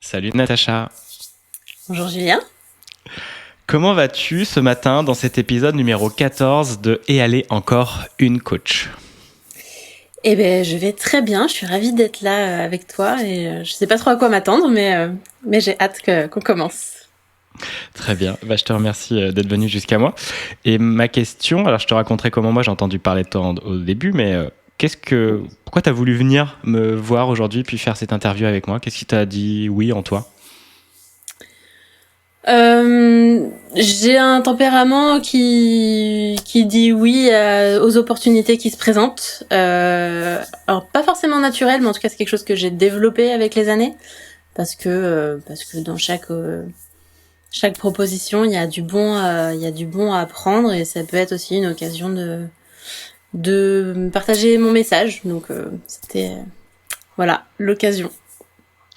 Salut Natacha, Bonjour Julien. comment vas-tu ce matin dans cet épisode numéro 14 de Et allez encore une coach? Eh ben, je vais très bien. Je suis ravie d'être là avec toi et je sais pas trop à quoi m'attendre, mais j'ai hâte qu'on commence. Très bien, je te remercie d'être venu jusqu'à moi. Et ma question, alors je te raconterai comment moi j'ai entendu parler de toi au début, mais pourquoi t'as voulu venir me voir aujourd'hui puis faire cette interview avec moi? Qu'est-ce qui t'a dit oui en toi? J'ai un tempérament qui dit oui aux opportunités qui se présentent. Alors pas forcément naturel, mais en tout cas c'est quelque chose que j'ai développé avec les années parce que dans chaque proposition il y a du bon à apprendre et ça peut être aussi une occasion de partager mon message. Donc c'était voilà l'occasion.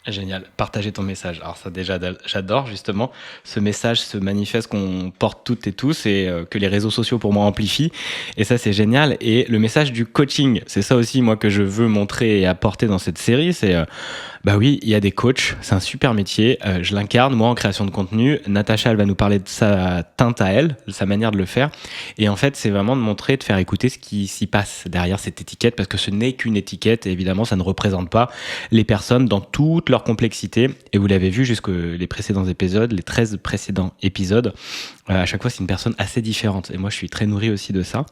Génial, partager ton message. Alors ça déjà, j'adore justement. Ce message, ce manifeste qu'on porte toutes et tous et que les réseaux sociaux pour moi amplifient. Et ça, c'est génial. Et le message du coaching, c'est ça aussi moi que je veux montrer et apporter dans cette série. Bah oui, il y a des coachs, c'est un super métier. Je l'incarne moi en création de contenu. Natacha, elle va nous parler de sa teinte à elle, de sa manière de le faire. Et en fait, c'est vraiment de montrer, de faire écouter ce qui s'y passe derrière cette étiquette, parce que ce n'est qu'une étiquette. Et évidemment, ça ne représente pas les personnes dans toute leur complexité. Et vous l'avez vu jusque les précédents épisodes, les 13 précédents épisodes. À chaque fois, c'est une personne assez différente. Et moi, je suis très nourri aussi de ça.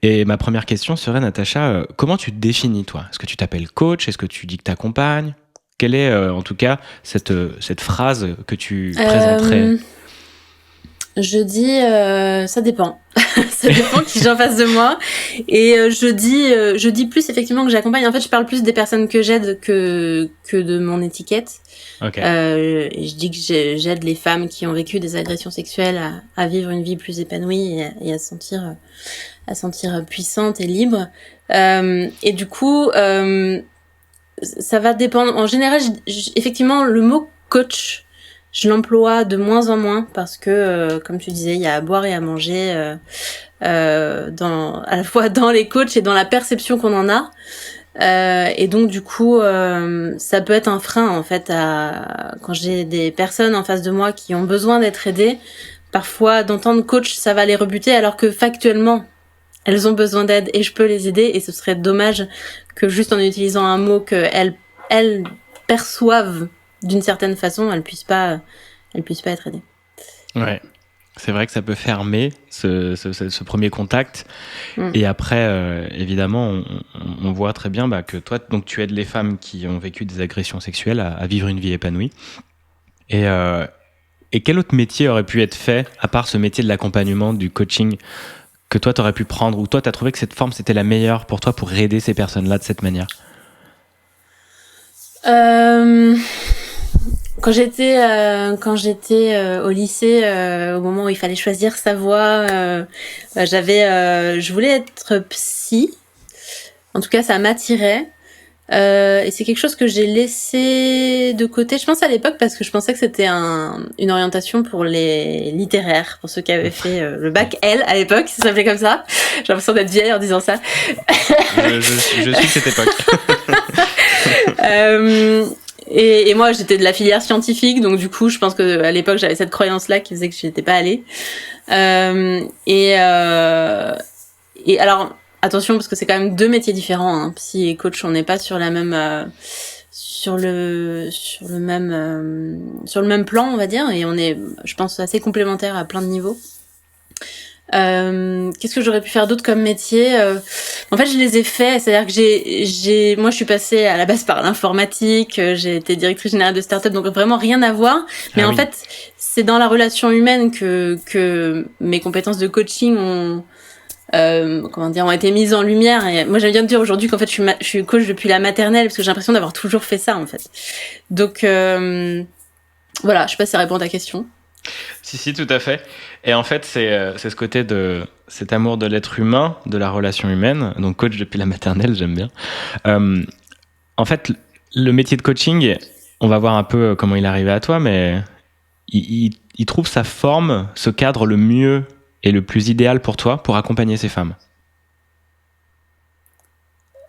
Et ma première question serait, Natacha, comment tu te définis, toi? Est-ce que tu t'appelles coach? Est-ce que tu dis que t'accompagnes? Quelle est, en tout cas, cette phrase que tu présenterais? Je dis ça dépend. Ça dépend qui j'ai en face de moi. Et je dis plus effectivement que j'accompagne. En fait, je parle plus des personnes que j'aide que de mon étiquette. Ok. Et je dis que j'aide les femmes qui ont vécu des agressions sexuelles à vivre une vie plus épanouie et à se sentir puissante et libre. Et du coup, ça va dépendre. En général, effectivement, le mot coach, je l'emploie de moins en moins parce que, comme tu disais, il y a à boire et à manger à la fois dans les coachs et dans la perception qu'on en a. Et donc du coup, ça peut être un frein en fait quand j'ai des personnes en face de moi qui ont besoin d'être aidées. Parfois, d'entendre coach, ça va les rebuter, alors que factuellement, elles ont besoin d'aide et je peux les aider. Et ce serait dommage que juste en utilisant un mot que elles perçoivent d'une certaine façon, elles puissent pas être aidées. Ouais. C'est vrai que ça peut fermer ce premier contact. Mm. Et après, évidemment, on voit très bien que toi, donc, tu aides les femmes qui ont vécu des agressions sexuelles à vivre une vie épanouie. Et quel autre métier aurait pu être fait, à part ce métier de l'accompagnement, du coaching, que toi, t'aurais pu prendre, ou toi, t'as trouvé que cette forme, c'était la meilleure pour toi pour aider ces personnes-là de cette manière? Quand j'étais au lycée, au moment où il fallait choisir sa voie, je voulais être psy. En tout cas, ça m'attirait. Et c'est quelque chose que j'ai laissé de côté. Je pense à l'époque parce que je pensais que c'était une orientation pour les littéraires, pour ceux qui avaient fait le bac L à l'époque, ça s'appelait comme ça. J'ai l'impression d'être vieille en disant ça. Je suis de cette époque. Et moi, j'étais de la filière scientifique, donc du coup, je pense que à l'époque, j'avais cette croyance-là qui faisait que je n'étais pas allée. Et alors, attention, parce que c'est quand même deux métiers différents, hein. Psy et coach, on n'est pas sur la même, sur le même plan, on va dire, et on est, je pense, assez complémentaires à plein de niveaux. Qu'est-ce que j'aurais pu faire d'autre comme métier? En fait, je les ai faits, c'est-à-dire que moi, je suis passée à la base par l'informatique, j'ai été directrice générale de start-up, donc vraiment rien à voir. Mais en fait, c'est dans la relation humaine que mes compétences de coaching ont été mises en lumière. Et moi, j'aime bien dire aujourd'hui qu'en fait, je suis coach depuis la maternelle, parce que j'ai l'impression d'avoir toujours fait ça, en fait. Donc, voilà, je sais pas si ça répond à ta question. Si, tout à fait. Et en fait, c'est ce côté de cet amour de l'être humain, de la relation humaine. Donc, coach depuis la maternelle, j'aime bien. En fait, le métier de coaching, on va voir un peu comment il est arrivé à toi, mais il trouve sa forme, ce cadre le mieux et le plus idéal pour toi pour accompagner ces femmes.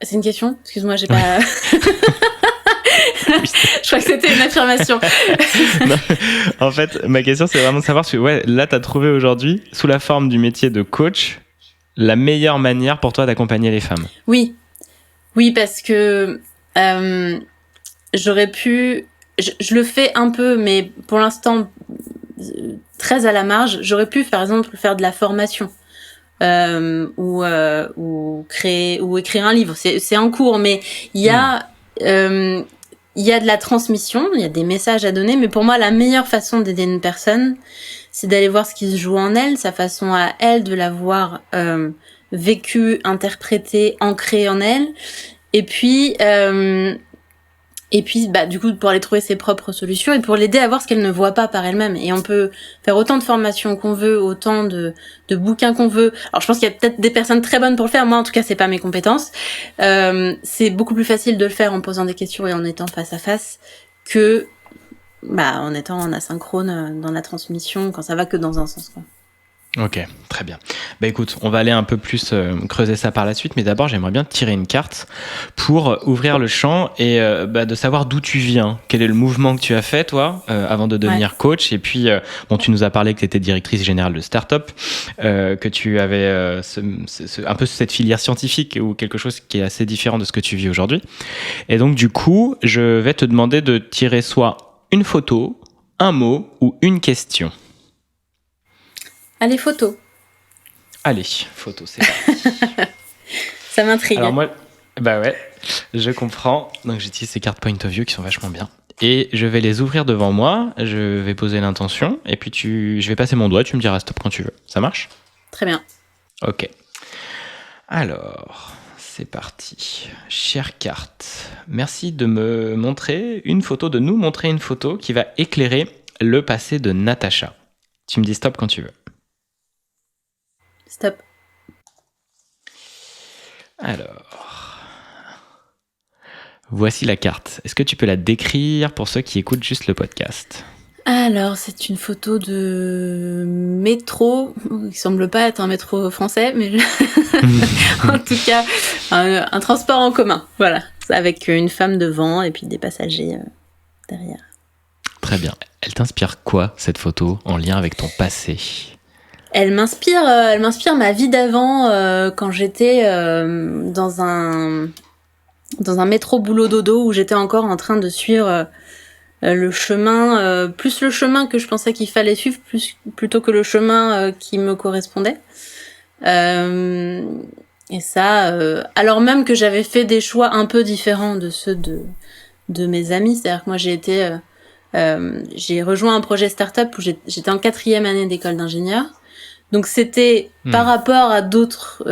C'est une question? Excuse-moi, j'ai pas... Je crois que c'était une affirmation. Non, en fait, ma question, c'est vraiment de savoir si, ouais, là, tu as trouvé aujourd'hui, sous la forme du métier de coach, la meilleure manière pour toi d'accompagner les femmes. Oui, parce que j'aurais pu... Je le fais un peu, mais pour l'instant, très à la marge. J'aurais pu, par exemple, faire de la formation. Ou créer ou écrire un livre, c'est en cours, mais il y a de la transmission, il y a des messages à donner, mais pour moi la meilleure façon d'aider une personne, c'est d'aller voir ce qui se joue en elle, sa façon à elle de l'avoir vécu, interprété, ancré en elle, et puis du coup, pour aller trouver ses propres solutions et pour l'aider à voir ce qu'elle ne voit pas par elle-même. Et on peut faire autant de formations qu'on veut, autant de bouquins qu'on veut. Alors, je pense qu'il y a peut-être des personnes très bonnes pour le faire. Moi, en tout cas, c'est pas mes compétences. C'est beaucoup plus facile de le faire en posant des questions et en étant face à face que, en étant en asynchrone dans la transmission quand ça va que dans un sens, quoi. Ok, très bien. Écoute, on va aller un peu plus creuser ça par la suite, mais d'abord j'aimerais bien tirer une carte pour ouvrir le champ et de savoir d'où tu viens, quel est le mouvement que tu as fait toi avant de devenir coach, et puis tu nous as parlé que tu étais directrice générale de start-up, que tu avais un peu cette filière scientifique ou quelque chose qui est assez différent de ce que tu vis aujourd'hui. Et donc du coup, je vais te demander de tirer soit une photo, un mot ou une question. Allez, photo. Allez, photo, c'est parti. Ça m'intrigue. Alors moi, ouais, je comprends. Donc j'utilise ces cartes point of view qui sont vachement bien. Et je vais les ouvrir devant moi, je vais poser l'intention, et puis je vais passer mon doigt, tu me diras stop quand tu veux. Ça marche ? Très bien. Ok. Alors, c'est parti. Chère carte, merci de nous montrer une photo qui va éclairer le passé de Natacha. Tu me dis stop quand tu veux. Stop. Alors, voici la carte. Est-ce que tu peux la décrire pour ceux qui écoutent juste le podcast ? Alors, c'est une photo de métro, qui semble pas être un métro français, mais en tout cas, un transport en commun, voilà, avec une femme devant et puis des passagers derrière. Très bien. Elle t'inspire quoi, cette photo, en lien avec ton passé ? Elle m'inspire ma vie d'avant, quand j'étais dans un métro boulot dodo où j'étais encore en train de suivre le chemin, plus le chemin que je pensais qu'il fallait suivre, plutôt que le chemin qui me correspondait. Et ça, alors même que j'avais fait des choix un peu différents de ceux de mes amis, c'est-à-dire que moi j'ai rejoint un projet start-up où j'étais en 4e année d'école d'ingénieur. Donc c'était par rapport à d'autres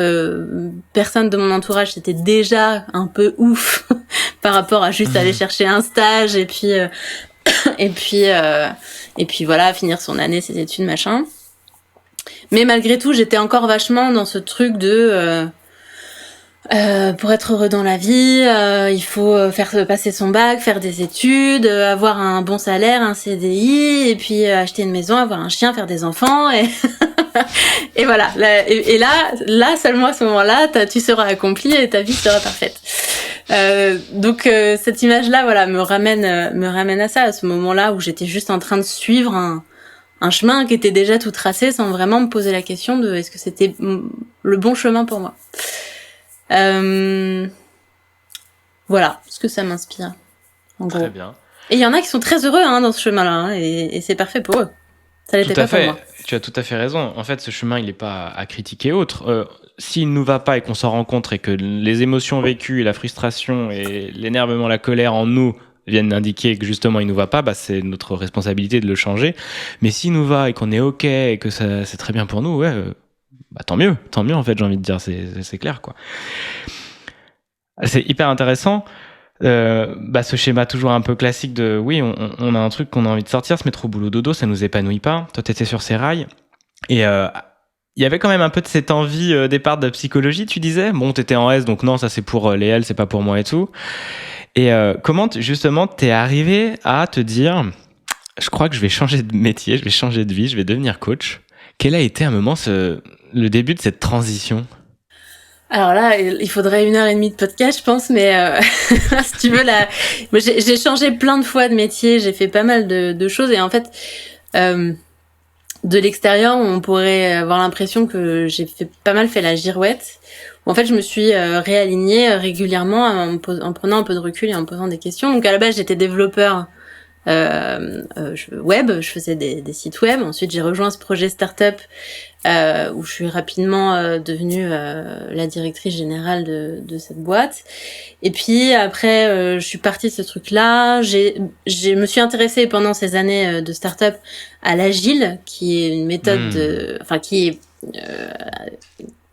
personnes de mon entourage, c'était déjà un peu ouf par rapport à juste aller chercher un stage et puis voilà, finir son année, ses études, machin. Mais malgré tout, j'étais encore vachement dans ce truc de pour être heureux dans la vie, il faut faire passer son bac, faire des études, avoir un bon salaire, un CDI, et puis acheter une maison, avoir un chien, faire des enfants, et et voilà. Et là seulement à ce moment-là, tu seras accompli et ta vie sera parfaite. Donc cette image-là, voilà, me ramène à ça, à ce moment-là où j'étais juste en train de suivre un chemin qui était déjà tout tracé, sans vraiment me poser la question de est-ce que c'était le bon chemin pour moi. Voilà ce que ça m'inspire, en gros. Très bien. Et il y en a qui sont très heureux dans ce chemin-là, et c'est parfait pour eux. Ça l'était pas pour moi. Tu as tout à fait raison. En fait, ce chemin, il n'est pas à critiquer autre. S'il ne nous va pas et qu'on s'en rend compte et que les émotions vécues, et la frustration et l'énervement, la colère en nous viennent indiquer que justement il nous va pas, c'est notre responsabilité de le changer. Mais s'il nous va et qu'on est ok et que c'est très bien pour nous, ouais, tant mieux en fait, j'ai envie de dire, c'est clair quoi. C'est hyper intéressant. Ce schéma toujours un peu classique de oui, on a un truc qu'on a envie de sortir, se mettre au boulot dodo, ça nous épanouit pas. Toi, t'étais sur ces rails et il y avait quand même un peu de cette envie départ de psychologie, tu disais. Bon, t'étais en S, donc non, ça c'est pour les L, c'est pas pour moi et tout. Et comment justement t'es arrivé à te dire, je crois que je vais changer de métier, je vais changer de vie, je vais devenir coach. Quel a été un moment le début de cette transition ? Alors là, il faudrait 1 heure et demie de podcast, je pense, mais si tu veux, moi, j'ai changé plein de fois de métier, j'ai fait pas mal de choses, et en fait, de l'extérieur, on pourrait avoir l'impression que j'ai pas mal fait la girouette. En fait, je me suis réalignée régulièrement en prenant un peu de recul et en me posant des questions. Donc à la base, j'étais développeur web, je faisais des sites web. Ensuite, j'ai rejoint ce projet startup où je suis rapidement devenue la directrice générale de cette boîte. Et puis après, je suis partie de ce truc-là. Je me suis intéressée pendant ces années de startup à l'agile, qui est une méthode, qui est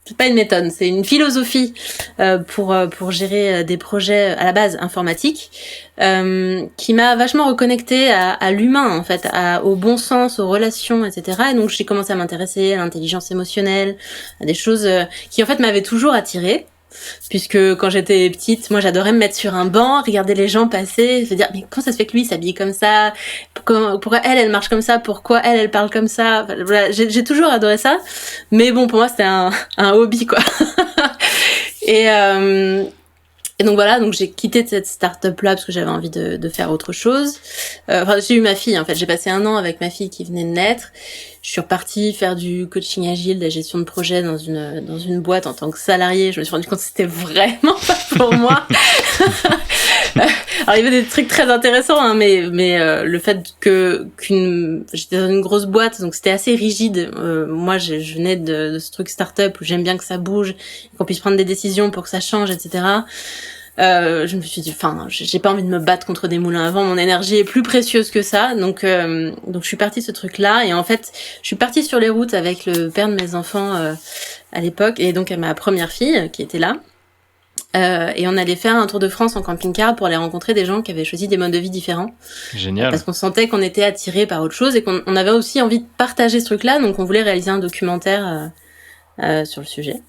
c'est pas une méthode, c'est une philosophie pour gérer des projets à la base informatiques, qui m'a vachement reconnectée à l'humain en fait, au bon sens, aux relations, etc. Et donc j'ai commencé à m'intéresser à l'intelligence émotionnelle, à des choses qui en fait m'avaient toujours attirée. Puisque quand j'étais petite, moi j'adorais me mettre sur un banc, regarder les gens passer, se dire mais comment ça se fait que lui s'habille comme ça, pourquoi elle marche comme ça, pourquoi elle parle comme ça. Enfin, voilà, j'ai toujours adoré ça, mais bon pour moi c'était un hobby quoi. Et donc voilà, donc j'ai quitté cette start-up là parce que j'avais envie de faire autre chose. J'ai eu ma fille en fait, j'ai passé 1 an avec ma fille qui venait de naître. Je suis repartie faire du coaching agile, de la gestion de projet dans une boîte en tant que salariée. Je me suis rendu compte que c'était vraiment pas pour moi. Alors il y avait des trucs très intéressants, hein, mais le fait j'étais dans une grosse boîte, donc c'était assez rigide. Moi, je venais de ce truc start-up où j'aime bien que ça bouge, qu'on puisse prendre des décisions pour que ça change, etc. Je me suis dit, j'ai pas envie de me battre contre des moulins à vent. Mon énergie est plus précieuse que ça, donc je suis partie de ce truc-là. Et en fait, je suis partie sur les routes avec le père de mes enfants à l'époque, et donc ma première fille qui était là. Et on allait faire un tour de France en camping-car pour aller rencontrer des gens qui avaient choisi des modes de vie différents. Génial. Parce qu'on sentait qu'on était attirés par autre chose et qu'on avait aussi envie de partager ce truc-là, donc on voulait réaliser un documentaire sur le sujet.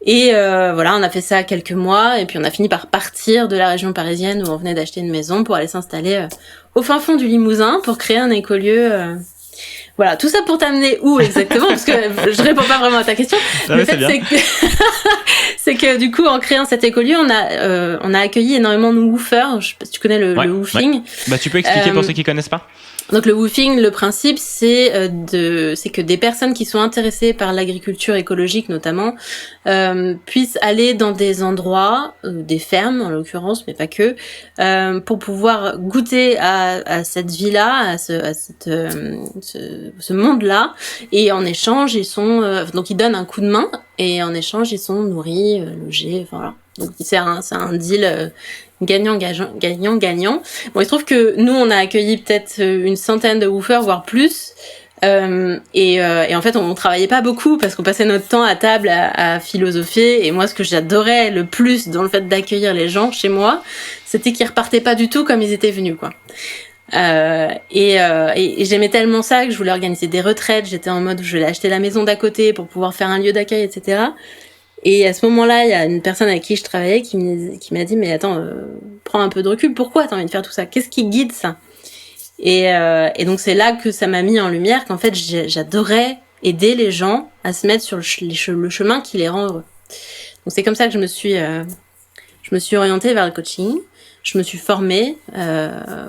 Et voilà, on a fait ça quelques mois et puis on a fini par partir de la région parisienne où on venait d'acheter une maison pour aller s'installer au fin fond du Limousin pour créer un écolieu. Voilà, tout ça pour t'amener où exactement, parce que je réponds pas vraiment à ta question. Le fait c'est que du coup, en créant cet écolieu, on a accueilli énormément de woofers. Je sais pas si tu connais le woofing. Ouais. Bah, tu peux expliquer pour ceux qui connaissent pas? Donc le woofing, le principe, c'est que des personnes qui sont intéressées par l'agriculture écologique notamment puissent aller dans des endroits, des fermes en l'occurrence, mais pas que, pour pouvoir goûter à cette vie-là, à ce monde-là, et en échange donc ils donnent un coup de main et en échange ils sont nourris, logés, enfin voilà. Donc c'est un deal gagnant-gagnant. Bon, il se trouve que nous, on a accueilli peut-être une centaine de woofers, voire plus. Et en fait, on travaillait pas beaucoup parce qu'on passait notre temps à table à philosopher. Et moi, ce que j'adorais le plus dans le fait d'accueillir les gens chez moi, c'était qu'ils repartaient pas du tout comme ils étaient venus, quoi. Et j'aimais tellement ça que je voulais organiser des retraites. J'étais en mode où je voulais acheter la maison d'à côté pour pouvoir faire un lieu d'accueil, etc. Et à ce moment-là, il y a une personne avec qui je travaillais qui m'a dit, mais attends, prends un peu de recul, pourquoi t'as envie de faire tout ça? Qu'est-ce qui guide ça? Et donc c'est là que ça m'a mis en lumière qu'en fait j'adorais aider les gens à se mettre sur le chemin qui les rend heureux. Donc c'est comme ça que je me suis orientée vers le coaching. Je me suis formée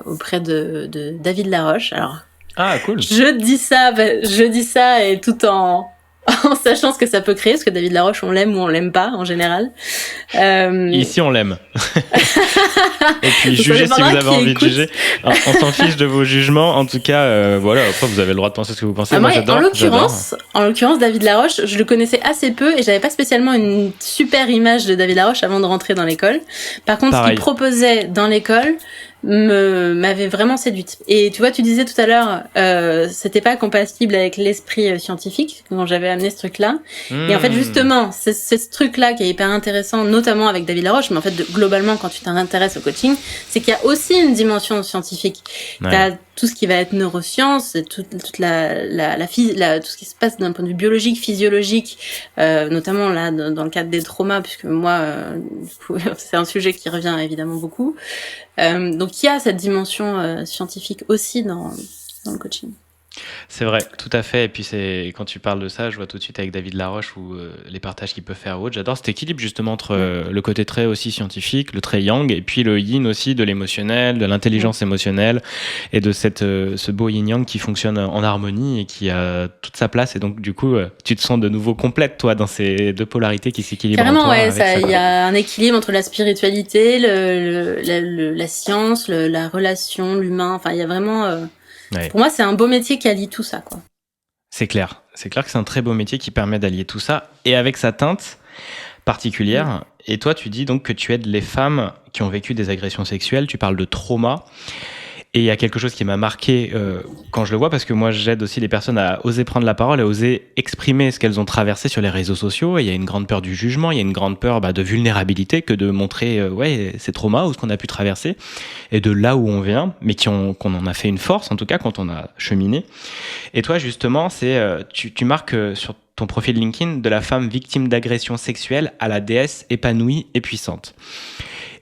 auprès de David Laroche. Alors, cool. Je dis ça et tout en sachant ce que ça peut créer, parce que David Laroche, on l'aime ou on l'aime pas, en général. Ici, on l'aime. Et puis, jugez si vous avez envie de juger. On s'en fiche de vos jugements. En tout cas, voilà, après, vous avez le droit de penser ce que vous pensez. Moi, j'adore. En l'occurrence, David Laroche, je le connaissais assez peu et j'avais pas spécialement une super image de David Laroche avant de rentrer dans l'école. Par contre, ce qu'il proposait dans l'école m'avait vraiment séduite. Et tu vois, tu disais tout à l'heure, c'était pas compatible avec l'esprit scientifique quand j'avais amené ce truc-là. Et en fait, justement, c'est ce truc-là qui est hyper intéressant, notamment avec David Laroche, mais en fait, globalement, quand tu t'intéresses au coaching, c'est qu'il y a aussi une dimension scientifique. Ouais. T'as tout ce qui va être neurosciences, toute tout ce qui se passe d'un point de vue biologique, physiologique, notamment là dans le cadre des traumas, puisque moi, c'est un sujet qui revient évidemment beaucoup. Donc il y a cette dimension scientifique aussi dans le coaching. C'est vrai, tout à fait. Et puis quand tu parles de ça, je vois tout de suite avec David Laroche ou les partages qu'il peut faire ou autre. J'adore cet équilibre justement entre Mm. le côté très aussi scientifique, le très yang, et puis le yin aussi de l'émotionnel, de Mm. l'intelligence émotionnelle et de ce beau yin yang qui fonctionne en harmonie et qui a toute sa place. Et donc du coup, tu te sens de nouveau complète toi dans ces deux polarités qui s'équilibrent en Carrément, toi ouais, avec ça. il y a un équilibre entre la spiritualité, la science, la relation, l'humain. Enfin, il y a vraiment. Ouais. Pour moi, c'est un beau métier qui allie tout ça, quoi. C'est clair. C'est clair que c'est un très beau métier qui permet d'allier tout ça et avec sa teinte Mm. particulière. Et toi, tu dis donc que tu aides les femmes qui ont vécu des agressions sexuelles. Tu parles de trauma. Et il y a quelque chose qui m'a marqué quand je le vois, parce que moi j'aide aussi les personnes à oser prendre la parole, à oser exprimer ce qu'elles ont traversé sur les réseaux sociaux. Et il y a une grande peur du jugement, il y a une grande peur de vulnérabilité que de montrer ces traumas ou ce qu'on a pu traverser et de là où on vient, mais qu'on en a fait une force en tout cas quand on a cheminé. Et toi justement, tu marques sur ton profil LinkedIn de la femme victime d'agression sexuelle à la déesse épanouie et puissante.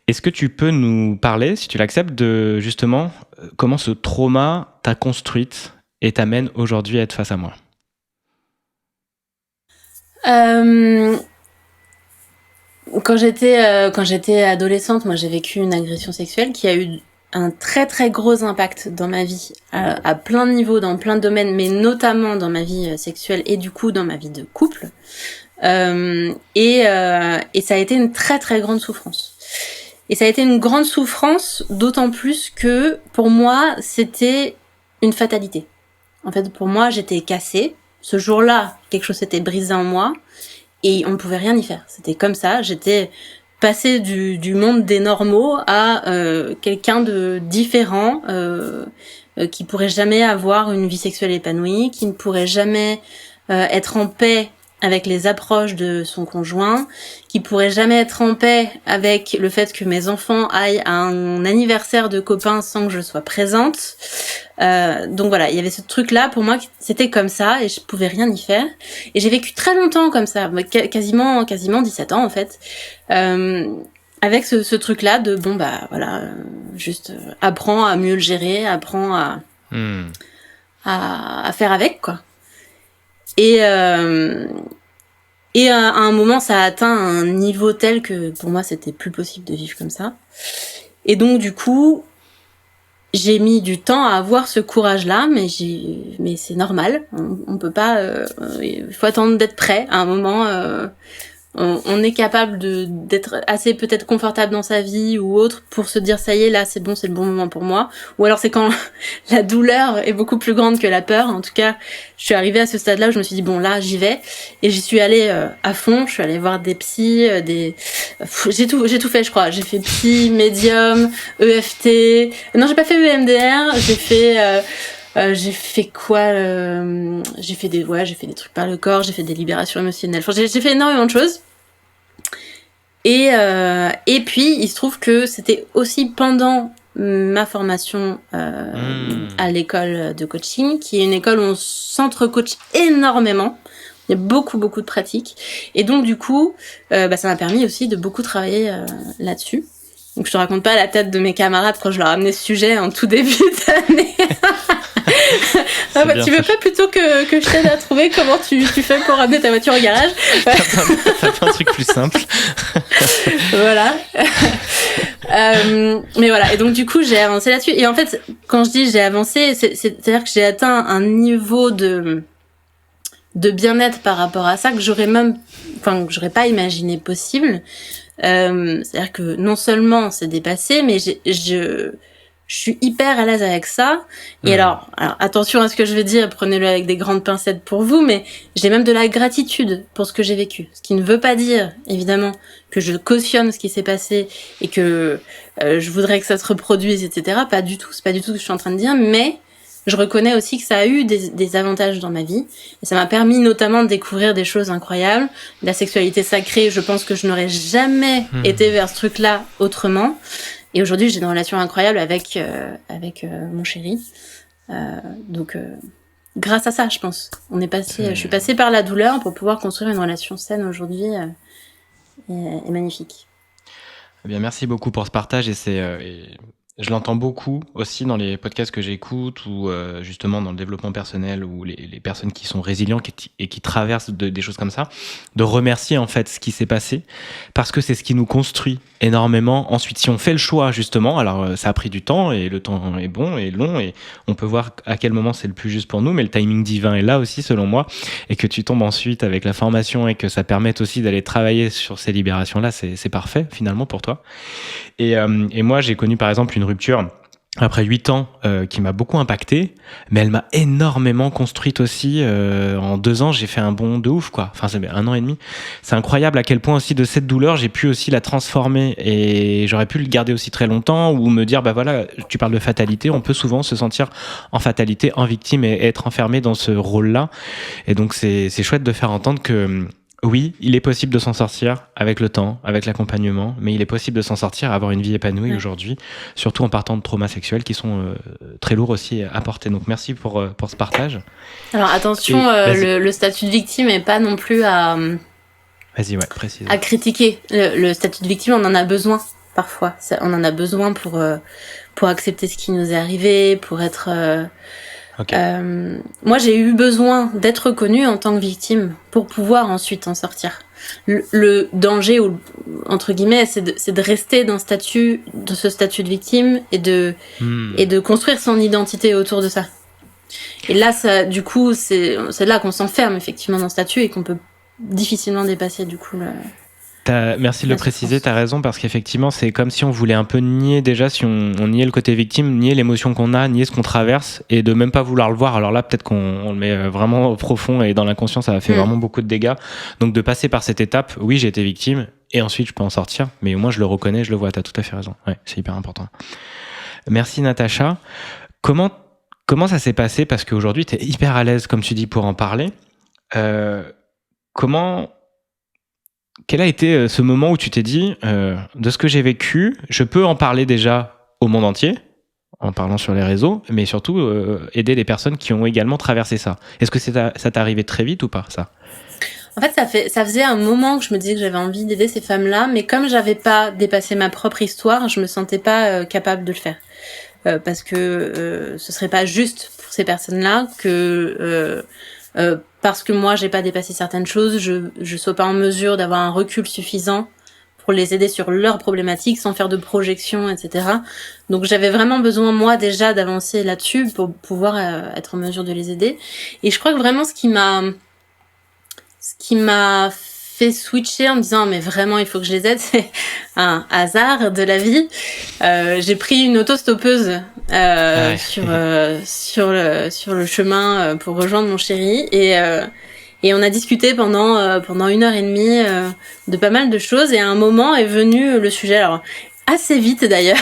Est-ce que tu peux nous parler, si tu l'acceptes, de justement comment ce trauma t'a construite et t'amène aujourd'hui à être face à moi? Euh, quand j'étais adolescente, moi j'ai vécu une agression sexuelle qui a eu un très très gros impact dans ma vie à plein de niveaux, dans plein de domaines, mais notamment dans ma vie sexuelle et du coup dans ma vie de couple. Et ça a été une très très grande souffrance. Et ça a été une grande souffrance, d'autant plus que pour moi c'était une fatalité. En fait, pour moi j'étais cassée. Ce jour-là, quelque chose s'était brisé en moi. Et on ne pouvait rien y faire. C'était comme ça. J'étais passée du monde des normaux à quelqu'un de différent qui pourrait jamais avoir une vie sexuelle épanouie, qui ne pourrait jamais être en paix avec les approches de son conjoint, qui pourrait jamais être en paix avec le fait que mes enfants aillent à un anniversaire de copains sans que je sois présente. Donc voilà, il y avait ce truc-là, pour moi, c'était comme ça, et je pouvais rien y faire. Et j'ai vécu très longtemps comme ça, quasiment 17 ans en fait, avec ce truc-là de, bon bah voilà, juste apprends à mieux le gérer, apprends à faire avec, quoi. Et, à un moment, ça a atteint un niveau tel que pour moi, c'était plus possible de vivre comme ça. Et donc, du coup, j'ai mis du temps à avoir ce courage-là, mais c'est normal. On peut pas. Il faut attendre d'être prêt. À un moment, on est capable d'être assez peut-être confortable dans sa vie ou autre pour se dire ça y est, là c'est bon, c'est le bon moment pour moi. Ou alors c'est quand la douleur est beaucoup plus grande que la peur. En tout cas, je suis arrivée à ce stade-là où je me suis dit bon là j'y vais, et j'y suis allée à fond. Je suis allée voir des psys, j'ai tout fait, je crois. J'ai fait psy, médium, EFT. Non, j'ai pas fait EMDR. J'ai fait quoi j'ai fait des trucs par le corps, j'ai fait des libérations émotionnelles. Enfin, j'ai fait énormément de choses. Et puis il se trouve que c'était aussi pendant ma formation à l'école de coaching, qui est une école où on s'entre-coach énormément. Il y a beaucoup de pratiques. Et donc du coup, ça m'a permis aussi de beaucoup travailler là-dessus. Donc je te raconte pas la tête de mes camarades quand je leur amenais ce sujet en tout début d'année. Ah bah, tu veux pas plutôt que je t'aide à trouver comment tu fais pour ramener ta voiture au garage? T'as pas un truc plus simple. Voilà. Mais voilà. Et donc du coup j'ai avancé là-dessus. Et en fait, quand je dis j'ai avancé, c'est-à-dire que j'ai atteint un niveau de bien-être par rapport à ça que j'aurais pas imaginé possible. C'est-à-dire que non seulement c'est dépassé, mais je suis hyper à l'aise avec ça. Et alors attention à ce que je vais dire, prenez-le avec des grandes pincettes pour vous, mais j'ai même de la gratitude pour ce que j'ai vécu. Ce qui ne veut pas dire, évidemment, que je cautionne ce qui s'est passé et que je voudrais que ça se reproduise, etc. Pas du tout, c'est pas du tout ce que je suis en train de dire, mais je reconnais aussi que ça a eu des avantages dans ma vie. Et ça m'a permis notamment de découvrir des choses incroyables. La sexualité sacrée, je pense que je n'aurais jamais été vers ce truc-là autrement. Et aujourd'hui, j'ai une relation incroyable avec mon chéri. Donc, grâce à ça, je pense. Je suis passée par la douleur pour pouvoir construire une relation saine aujourd'hui et magnifique. Eh bien, merci beaucoup pour ce partage et Je l'entends beaucoup aussi dans les podcasts que j'écoute ou justement dans le développement personnel ou les personnes qui sont résilientes et qui traversent des choses comme ça, de remercier en fait ce qui s'est passé parce que c'est ce qui nous construit énormément. Ensuite, si on fait le choix justement, alors ça a pris du temps et le temps est bon et long et on peut voir à quel moment c'est le plus juste pour nous, mais le timing divin est là aussi selon moi et que tu tombes ensuite avec la formation et que ça permette aussi d'aller travailler sur ces libérations-là, c'est parfait finalement pour toi. Et moi, j'ai connu par exemple une rupture après 8 ans qui m'a beaucoup impacté, mais elle m'a énormément construite aussi. En 2 ans, j'ai fait un bond de ouf, quoi. Enfin, c'est 1 an et demi. C'est incroyable à quel point aussi de cette douleur, j'ai pu aussi la transformer et j'aurais pu le garder aussi très longtemps ou me dire, bah voilà, tu parles de fatalité, on peut souvent se sentir en fatalité, en victime et être enfermé dans ce rôle-là. Et donc, c'est chouette de faire entendre que oui, il est possible de s'en sortir avec le temps, avec l'accompagnement, mais il est possible de s'en sortir, avoir une vie épanouie aujourd'hui, surtout en partant de traumas sexuels qui sont très lourds aussi à porter. Donc merci pour ce partage. Alors attention, le statut de victime n'est pas non plus à précise. À critiquer. Le statut de victime, on en a besoin parfois. On en a besoin pour accepter ce qui nous est arrivé, pour être... moi, j'ai eu besoin d'être reconnue en tant que victime pour pouvoir ensuite en sortir. Le danger, entre guillemets, c'est de rester dans ce statut de victime et de construire son identité autour de ça. Et là, ça, du coup, c'est là qu'on s'enferme effectivement dans ce statut et qu'on peut difficilement dépasser du coup Merci de le préciser, tu as raison, parce qu'effectivement, c'est comme si on voulait un peu nier déjà, si on niait le côté victime, nier l'émotion qu'on a, nier ce qu'on traverse, et de même pas vouloir le voir. Alors là, peut-être qu'on le met vraiment profond, et dans l'inconscient, ça a fait vraiment beaucoup de dégâts. Donc de passer par cette étape, oui, j'ai été victime, et ensuite je peux en sortir, mais au moins je le reconnais, je le vois, tu as tout à fait raison. Ouais, c'est hyper important. Merci Natacha. Comment ça s'est passé? Parce qu'aujourd'hui, tu es hyper à l'aise, comme tu dis, pour en parler. Quel a été ce moment où tu t'es dit, de ce que j'ai vécu, je peux en parler déjà au monde entier, en parlant sur les réseaux, mais surtout aider les personnes qui ont également traversé ça. Est-ce que ça t'est arrivé très vite ou pas, ça? En fait, ça faisait un moment que je me disais que j'avais envie d'aider ces femmes-là, mais comme j'avais pas dépassé ma propre histoire, je me sentais pas capable de le faire. Parce que ce serait pas juste pour ces personnes-là que... parce que moi j'ai pas dépassé certaines choses, je sois pas en mesure d'avoir un recul suffisant pour les aider sur leurs problématiques sans faire de projection, etc. Donc j'avais vraiment besoin moi déjà d'avancer là-dessus pour pouvoir être en mesure de les aider. Et je crois que vraiment ce qui m'a fait switcher en me disant mais vraiment il faut que je les aide, c'est un hasard de la vie. J'ai pris une autostoppeuse sur le chemin pour rejoindre mon chéri et on a discuté pendant 1h30 de pas mal de choses et à un moment est venu le sujet, alors assez vite d'ailleurs.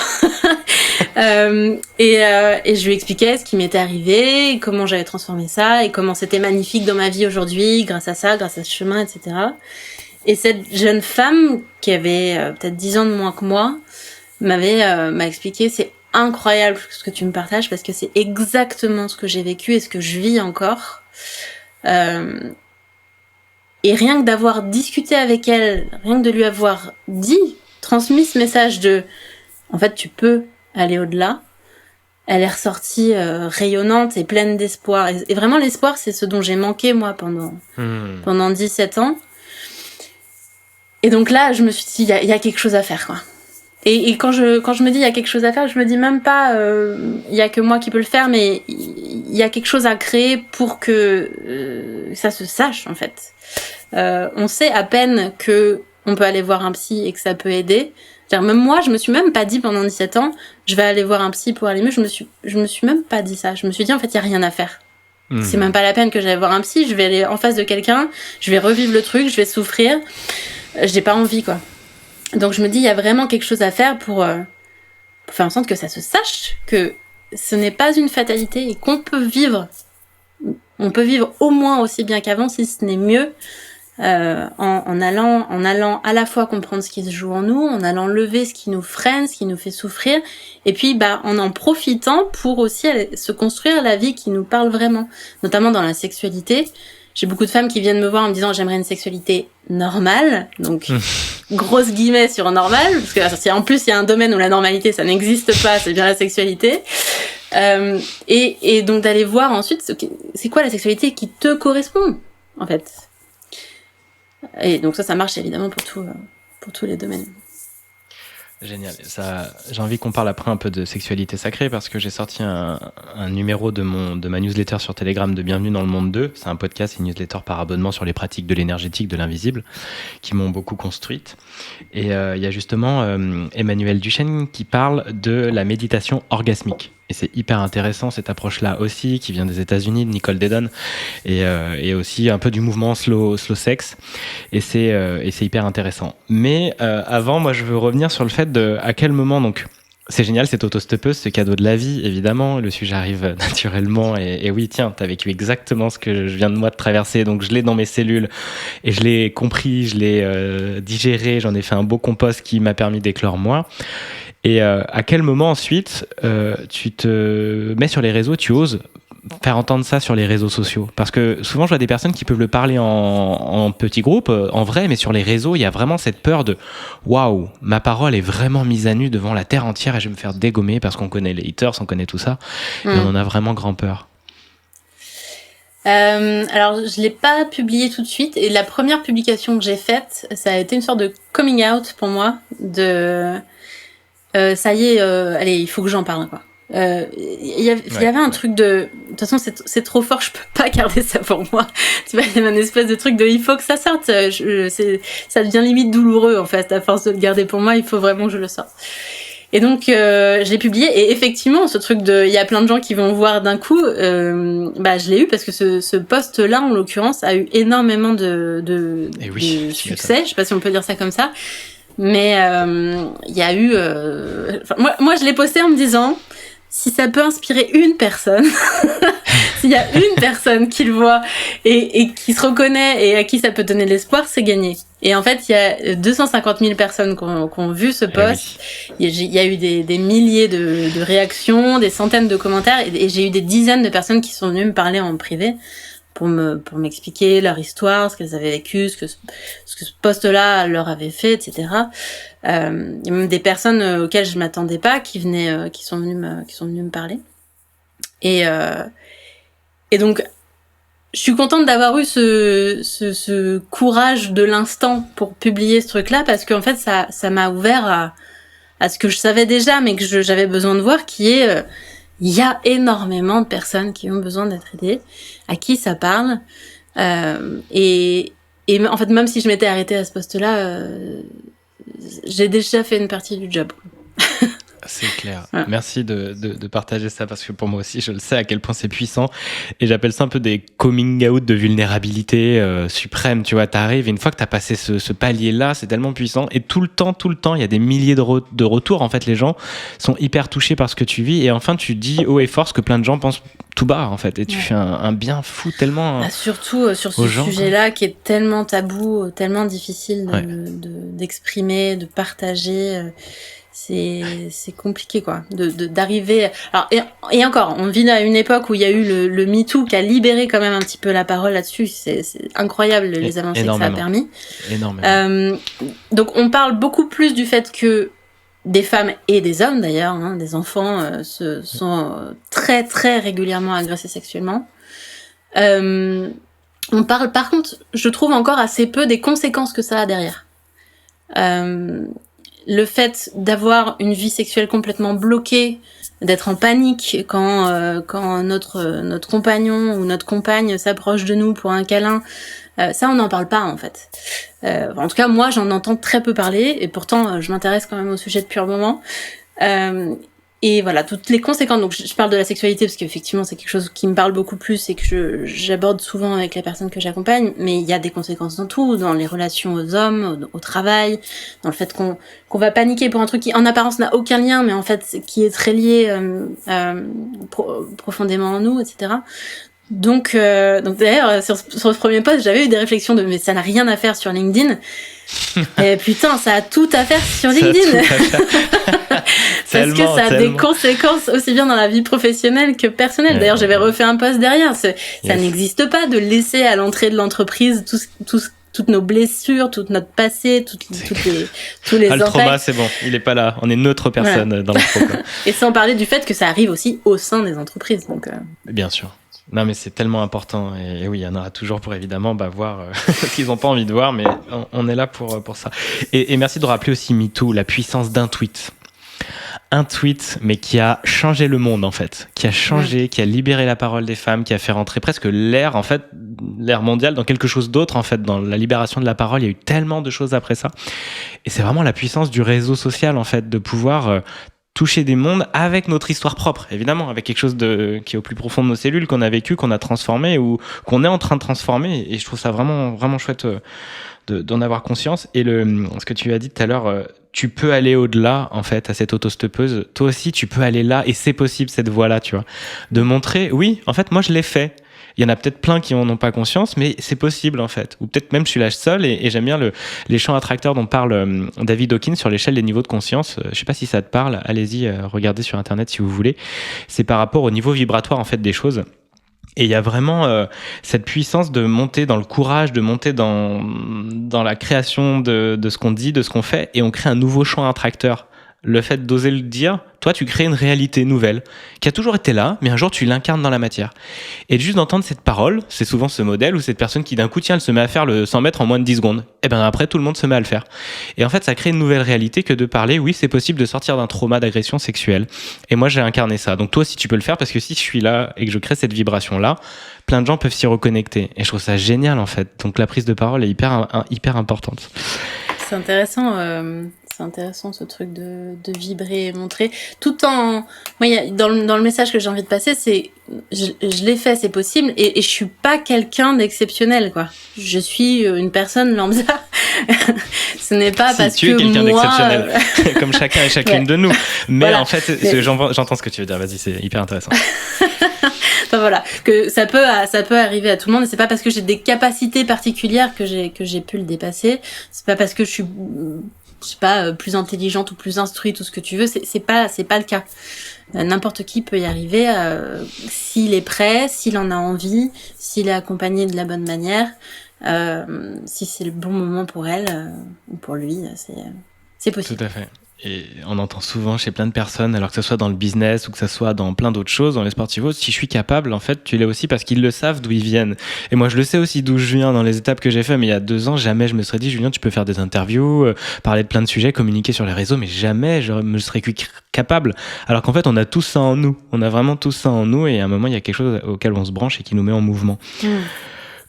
Et je lui expliquais ce qui m'était arrivé, comment j'avais transformé ça et comment c'était magnifique dans ma vie aujourd'hui grâce à ça, grâce à ce chemin, etc. Et cette jeune femme qui avait peut-être 10 ans de moins que moi m'a expliqué, c'est incroyable ce que tu me partages parce que c'est exactement ce que j'ai vécu et ce que je vis encore. Et rien que d'avoir discuté avec elle, rien que de lui avoir transmis ce message de en fait tu peux aller au-delà, elle est ressortie rayonnante et pleine d'espoir. Et vraiment l'espoir c'est ce dont j'ai manqué moi pendant 17 ans. Et donc là je me suis dit il y a quelque chose à faire quoi. Et quand je me dis il y a quelque chose à faire, je me dis même pas il y a que moi qui peux le faire, mais il y a quelque chose à créer pour que ça se sache en fait. On sait à peine que on peut aller voir un psy et que ça peut aider. C'est-à-dire, même moi, je me suis même pas dit pendant 17 ans, je vais aller voir un psy pour aller mieux. Je me suis même pas dit ça. Je me suis dit en fait, il y a rien à faire. C'est même pas la peine que j'aille voir un psy. Je vais aller en face de quelqu'un, je vais revivre le truc, je vais souffrir. J'ai pas envie quoi. Donc je me dis il y a vraiment quelque chose à faire pour faire en sorte que ça se sache que ce n'est pas une fatalité et qu'on peut vivre. On peut vivre au moins aussi bien qu'avant, si ce n'est mieux, en allant à la fois comprendre ce qui se joue en nous, en allant lever ce qui nous freine, ce qui nous fait souffrir, et puis en profitant pour aussi se construire la vie qui nous parle vraiment. Notamment dans la sexualité, j'ai beaucoup de femmes qui viennent me voir en me disant j'aimerais une sexualité normale, donc grosse guillemets sur normal, parce que en plus il y a un domaine où la normalité ça n'existe pas, c'est bien la sexualité. Et donc d'aller voir ensuite c'est quoi la sexualité qui te correspond en fait. Et donc ça marche évidemment pour tous les domaines. Génial. Ça, j'ai envie qu'on parle après un peu de sexualité sacrée parce que j'ai sorti un numéro de ma newsletter sur Telegram de Bienvenue dans le monde 2. C'est un podcast et une newsletter par abonnement sur les pratiques de l'énergétique, de l'invisible, qui m'ont beaucoup construite. Et il y a justement Emmanuel Duchesne qui parle de la méditation orgasmique. Et c'est hyper intéressant cette approche-là aussi, qui vient des États-Unis, de Nicole Dedon, et aussi un peu du mouvement slow sex. Et c'est hyper intéressant. Mais avant, moi, je veux revenir sur le fait de à quel moment donc. C'est génial, cette autostoppeuse, ce cadeau de la vie, évidemment. Le sujet arrive naturellement. Et oui, tiens, t'as vécu exactement ce que je viens de moi de traverser. Donc, je l'ai dans mes cellules et je l'ai compris, je l'ai digéré. J'en ai fait un beau compost qui m'a permis d'éclore moi. Et à quel moment ensuite tu te mets sur les réseaux, tu oses faire entendre ça sur les réseaux sociaux? Parce que souvent je vois des personnes qui peuvent le parler en petits groupes, en vrai, mais sur les réseaux il y a vraiment cette peur de waouh, ma parole est vraiment mise à nu devant la terre entière et je vais me faire dégommer parce qu'on connaît les haters, on connaît tout ça, et on en a vraiment grand peur. Alors je l'ai pas publié tout de suite et la première publication que j'ai faite, ça a été une sorte de coming out pour moi de ça y est, allez, il faut que j'en parle, quoi. Il y avait un truc de toute façon, c'est trop fort, je peux pas garder ça pour moi. Tu vois, il y a une espèce de truc de il faut que ça sorte. Ça devient limite douloureux, en fait, à force de le garder pour moi, il faut vraiment que je le sorte. Et donc, je l'ai publié, et effectivement, ce truc de, il y a plein de gens qui vont voir d'un coup, je l'ai eu parce que ce post-là, en l'occurrence, a eu énormément de succès. Je sais pas si on peut dire ça comme ça. Mais il y a eu... moi, je l'ai posté en me disant, si ça peut inspirer une personne, s'il y a une personne qui le voit et qui se reconnaît et à qui ça peut donner de l'espoir, c'est gagné. Et en fait, il y a 250 000 personnes qui ont vu ce post. Il y a eu des milliers de réactions, des centaines de commentaires, et j'ai eu des dizaines de personnes qui sont venues me parler en privé pour m'expliquer leur histoire, ce qu'elles avaient vécu, ce que ce poste-là leur avait fait, etc. Il y a même des personnes auxquelles je m'attendais pas qui sont venues me parler. Et donc je suis contente d'avoir eu ce courage de l'instant pour publier ce truc-là, parce qu'en fait ça m'a ouvert à ce que je savais déjà mais que j'avais besoin de voir, qui est il y a énormément de personnes qui ont besoin d'être aidées, à qui ça parle, et en fait même si je m'étais arrêtée à ce poste-là, j'ai déjà fait une partie du job. C'est clair. Ouais. Merci de partager ça, parce que pour moi aussi, je le sais à quel point c'est puissant. Et j'appelle ça un peu des coming out de vulnérabilité suprême. Tu vois, t'arrives et une fois que t'as passé ce palier-là, c'est tellement puissant. Et tout le temps, il y a des milliers de retours. En fait, les gens sont hyper touchés par ce que tu vis. Et enfin, tu dis haut et fort ce que plein de gens pensent tout bas, en fait. Et tu fais un bien fou tellement. Surtout sur ce sujet-là qui est tellement tabou, tellement difficile d'exprimer, de partager. C'est compliqué, quoi, d'arriver. Alors, et encore, on vit à une époque où il y a eu le MeToo qui a libéré quand même un petit peu la parole là-dessus. C'est incroyable les avancées que ça a permis. Énormément. Donc on parle beaucoup plus du fait que des femmes et des hommes d'ailleurs, des enfants sont très très régulièrement agressés sexuellement. On parle par contre, je trouve, encore assez peu des conséquences que ça a derrière. Le fait d'avoir une vie sexuelle complètement bloquée, d'être en panique quand notre compagnon ou notre compagne s'approche de nous pour un câlin, ça on n'en parle pas en fait. En tout cas moi j'en entends très peu parler, et pourtant je m'intéresse quand même au sujet depuis un moment. Et voilà, toutes les conséquences. Donc je parle de la sexualité parce qu'effectivement c'est quelque chose qui me parle beaucoup plus et que j'aborde souvent avec les personnes que j'accompagne, mais il y a des conséquences dans tout, dans les relations aux hommes, au travail, dans le fait qu'on va paniquer pour un truc qui en apparence n'a aucun lien, mais en fait qui est très lié profondément en nous, etc. Donc d'ailleurs, sur ce premier post, j'avais eu des réflexions mais ça n'a rien à faire sur LinkedIn. Et putain, ça a tout à faire sur LinkedIn. Parce que ça a des conséquences aussi bien dans la vie professionnelle que personnelle. D'ailleurs, j'avais refait un post derrière. Ça n'existe pas de laisser à l'entrée de l'entreprise toutes nos blessures, tout notre passé, tous les le impacts. trauma, c'est bon, il est pas là. On est neutre personne dans le programme. Et sans parler du fait que ça arrive aussi au sein des entreprises. Donc, Bien sûr. Non, mais c'est tellement important. Et oui, il y en aura toujours pour évidemment voir ce qu'ils n'ont pas envie de voir, mais on est là pour ça. Et merci de rappeler aussi MeToo, la puissance d'un tweet. Un tweet, mais qui a changé le monde, en fait. Qui a changé, qui a libéré la parole des femmes, qui a fait rentrer presque l'ère mondiale dans quelque chose d'autre, en fait, dans la libération de la parole. Il y a eu tellement de choses après ça. Et c'est vraiment la puissance du réseau social, en fait, de pouvoir toucher des mondes avec notre histoire propre, évidemment, avec quelque chose qui est au plus profond de nos cellules, qu'on a vécu, qu'on a transformé ou qu'on est en train de transformer. Et je trouve ça vraiment, vraiment chouette d'en avoir conscience. Et ce que tu as dit tout à l'heure, tu peux aller au-delà, en fait, à cette autostoppeuse. Toi aussi, tu peux aller là et c'est possible, cette voie-là, tu vois. De montrer, oui, en fait, moi, je l'ai fait. Il y en a peut-être plein qui en ont pas conscience, mais c'est possible en fait. Ou peut-être même je suis la seule et j'aime bien les champs attracteurs dont parle David Hawkins sur l'échelle des niveaux de conscience. Je sais pas si ça te parle, allez-y, regardez sur internet si vous voulez. C'est par rapport au niveau vibratoire en fait des choses. Et il y a vraiment cette puissance de monter dans le courage, de monter dans la création de ce qu'on dit, de ce qu'on fait, et on crée un nouveau champ attracteur. Le fait d'oser le dire, toi, tu crées une réalité nouvelle qui a toujours été là, mais un jour, tu l'incarnes dans la matière. Et juste d'entendre cette parole, c'est souvent ce modèle ou cette personne qui d'un coup, tiens, elle se met à faire le 100 mètres en moins de 10 secondes. Et ben après, tout le monde se met à le faire. Et en fait, ça crée une nouvelle réalité que de parler, oui, c'est possible de sortir d'un trauma d'agression sexuelle. Et moi, j'ai incarné ça. Donc toi aussi, tu peux le faire parce que si je suis là et que je crée cette vibration-là, plein de gens peuvent s'y reconnecter. Et je trouve ça génial, en fait. Donc la prise de parole est hyper importante. C'est intéressant. C'est intéressant ce truc de vibrer et montrer tout en moi dans le message que j'ai envie de passer, c'est je l'ai fait, c'est possible, et je suis pas quelqu'un d'exceptionnel, quoi. Je suis une personne lambda. Ce n'est pas parce tu es que quelqu'un moi d'exceptionnel comme chacun et chacune de nous, mais voilà. En fait mais... j'entends ce que tu veux dire, vas-y, c'est hyper intéressant. Enfin voilà, que ça peut arriver à tout le monde, et c'est pas parce que j'ai des capacités particulières que j'ai pu le dépasser. C'est pas parce que je sais pas, plus intelligente ou plus instruite ou ce que tu veux, c'est pas le cas. N'importe qui peut y arriver s'il est prêt, s'il en a envie, s'il est accompagné de la bonne manière, si c'est le bon moment pour elle ou pour lui, c'est possible. Tout à fait. Et on entend souvent chez plein de personnes, alors que ce soit dans le business ou que ce soit dans plein d'autres choses, dans les sportivos, si je suis capable, en fait, tu l'es aussi parce qu'ils le savent d'où ils viennent. Et moi, je le sais aussi d'où je viens dans les étapes que j'ai fait, mais il y a 2 ans, jamais je me serais dit, Julien, tu peux faire des interviews, parler de plein de sujets, communiquer sur les réseaux, mais jamais je me serais capable. Alors qu'en fait, on a tout ça en nous. On a vraiment tout ça en nous, et à un moment, il y a quelque chose auquel on se branche et qui nous met en mouvement.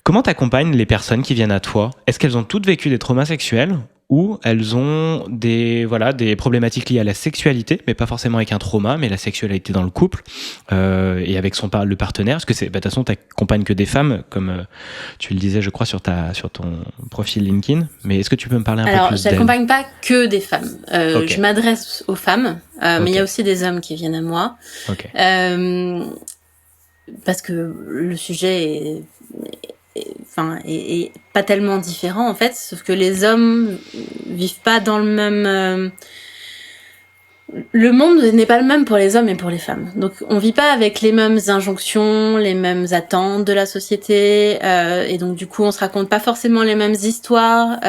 Comment t'accompagnes les personnes qui viennent à toi ? Est-ce qu'elles ont toutes vécu des traumas sexuels ? Ou elles ont des problématiques liées à la sexualité, mais pas forcément avec un trauma, mais la sexualité dans le couple et avec le partenaire. Parce que de toute façon, tu n'accompagnes que des femmes, comme tu le disais, je crois, sur ton profil LinkedIn. Mais est-ce que tu peux me parler un peu plus d'elles ? Alors, j'accompagne pas que des femmes. Okay. Je m'adresse aux femmes, mais il y a aussi des hommes qui viennent à moi. Okay. Parce que le sujet est pas tellement différent en fait, sauf que les hommes vivent pas dans le même le monde n'est pas le même pour les hommes et pour les femmes. Donc on vit pas avec les mêmes injonctions, les mêmes attentes de la société, et donc du coup on se raconte pas forcément les mêmes histoires.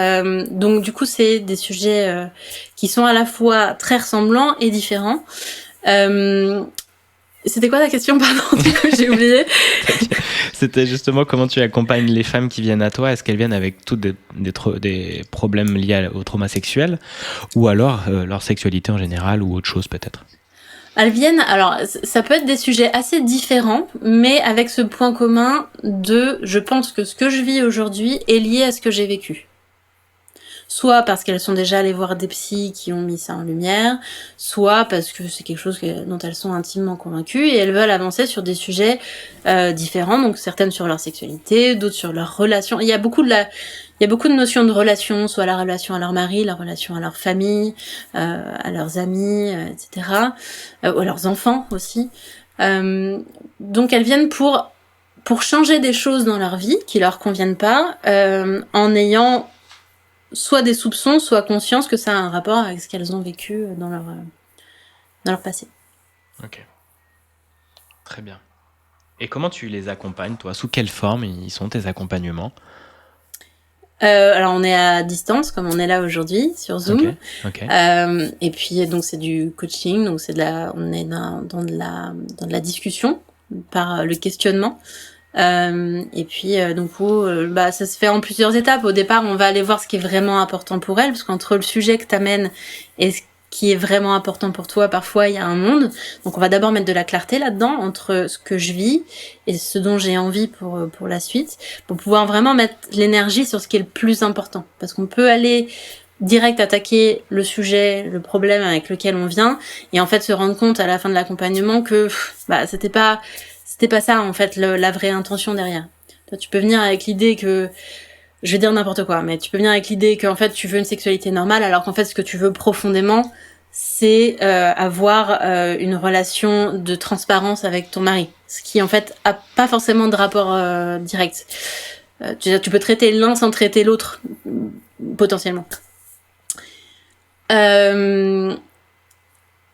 Donc du coup c'est des sujets qui sont à la fois très ressemblants et différents. C'était quoi la question, pardon, du coup j'ai oublié. C'était justement comment tu accompagnes les femmes qui viennent à toi. Est-ce qu'elles viennent avec tous des problèmes liés au trauma sexuel, ou alors leur sexualité en général, ou autre chose peut-être ? Elles viennent, alors ça peut être des sujets assez différents, mais avec ce point commun je pense que ce que je vis aujourd'hui est lié à ce que j'ai vécu. Soit parce qu'elles sont déjà allées voir des psys qui ont mis ça en lumière, soit parce que c'est quelque chose dont elles sont intimement convaincues et elles veulent avancer sur des sujets différents, donc certaines sur leur sexualité, d'autres sur leur relation. Il y a beaucoup de notions de relations, soit la relation à leur mari, la relation à leur famille, à leurs amis, etc., ou à leurs enfants aussi. Donc elles viennent pour pour changer des choses dans leur vie qui leur conviennent pas, en ayant soit des soupçons, soit conscience que ça a un rapport avec ce qu'elles ont vécu dans leur passé. Ok. Très bien. Et comment tu les accompagnes, toi? Sous quelle forme ils sont tes accompagnements? Alors on est à distance, comme on est là aujourd'hui sur Zoom. Ok. Et puis donc c'est du coaching, donc on est dans de la discussion par le questionnement. Et puis donc ça se fait en plusieurs étapes. Au départ, on va aller voir ce qui est vraiment important pour elle, parce qu'entre le sujet que t'amènes et ce qui est vraiment important pour toi, parfois il y a un monde. Donc on va d'abord mettre de la clarté là-dedans entre ce que je vis et ce dont j'ai envie pour la suite, pour pouvoir vraiment mettre l'énergie sur ce qui est le plus important. Parce qu'on peut aller direct attaquer le sujet, le problème avec lequel on vient, et en fait se rendre compte à la fin de l'accompagnement que c'était pas ça en fait la vraie intention derrière. Toi, tu peux venir avec l'idée que, je vais dire n'importe quoi, mais tu peux venir avec l'idée qu'en fait tu veux une sexualité normale, alors qu'en fait ce que tu veux profondément, c'est avoir une relation de transparence avec ton mari, ce qui en fait a pas forcément de rapport direct. Tu peux traiter l'un sans traiter l'autre potentiellement.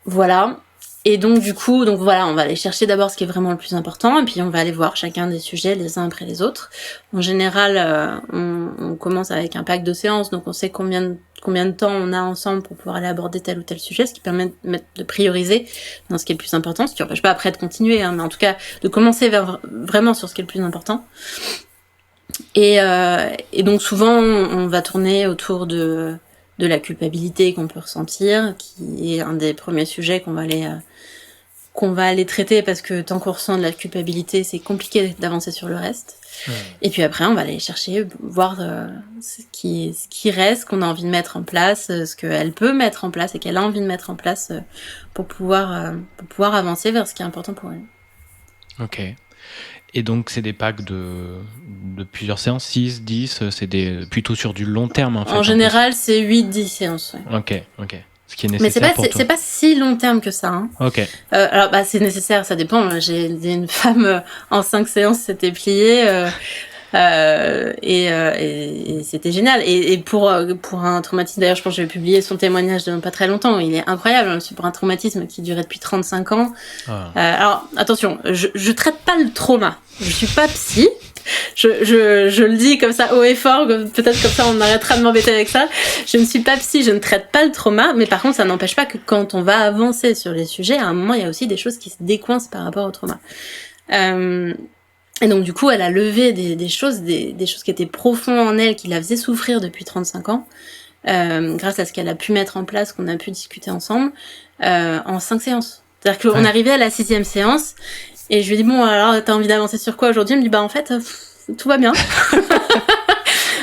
Voilà. Et donc du coup, on va aller chercher d'abord ce qui est vraiment le plus important, et puis on va aller voir chacun des sujets les uns après les autres. En général, on commence avec un pack de séances, donc on sait combien de temps on a ensemble pour pouvoir aller aborder tel ou tel sujet, ce qui permet de prioriser dans ce qui est le plus important, ce qui n'empêche pas après de continuer, mais en tout cas de commencer vraiment sur ce qui est le plus important. Et donc souvent on va tourner autour de la culpabilité qu'on peut ressentir, qui est un des premiers sujets qu'on va aller traiter, parce que tant qu'on ressent de la culpabilité, c'est compliqué d'avancer sur le reste. Et puis après, on va aller chercher, voir ce qui reste, qu'on a envie de mettre en place, ce qu'elle peut mettre en place et qu'elle a envie de mettre en place pour pouvoir avancer vers ce qui est important pour elle. Ok. Et donc, c'est des packs de plusieurs séances, 6, 10, c'est plutôt sur du long terme, en fait. En général, c'est 8-10 séances. Ouais. Ok. Ce qui est nécessaire. Mais c'est pas si long terme que ça. Hein. Ok. Alors, c'est nécessaire, ça dépend. J'ai une femme en 5 séances, c'était plié. Et c'était génial. Et pour un traumatisme, d'ailleurs, je pense que je vais publier son témoignage dans pas très longtemps. Il est incroyable. C'est pour un traumatisme qui durait depuis 35 ans. Alors, attention, je traite pas le trauma. Je suis pas psy. Je le dis comme ça haut et fort, peut-être comme ça on arrêtera de m'embêter avec ça. Je ne suis pas psy, je ne traite pas le trauma, mais par contre ça n'empêche pas que quand on va avancer sur les sujets, à un moment il y a aussi des choses qui se décoincent par rapport au trauma. Et donc du coup elle a levé des choses qui étaient profondes en elle, qui la faisaient souffrir depuis 35 ans, grâce à ce qu'elle a pu mettre en place, qu'on a pu discuter ensemble, en 5 séances. C'est-à-dire qu'on arrivait à la 6e séance, et je lui ai dit, bon, alors, t'as envie d'avancer sur quoi aujourd'hui? Elle me dit, en fait, tout va bien.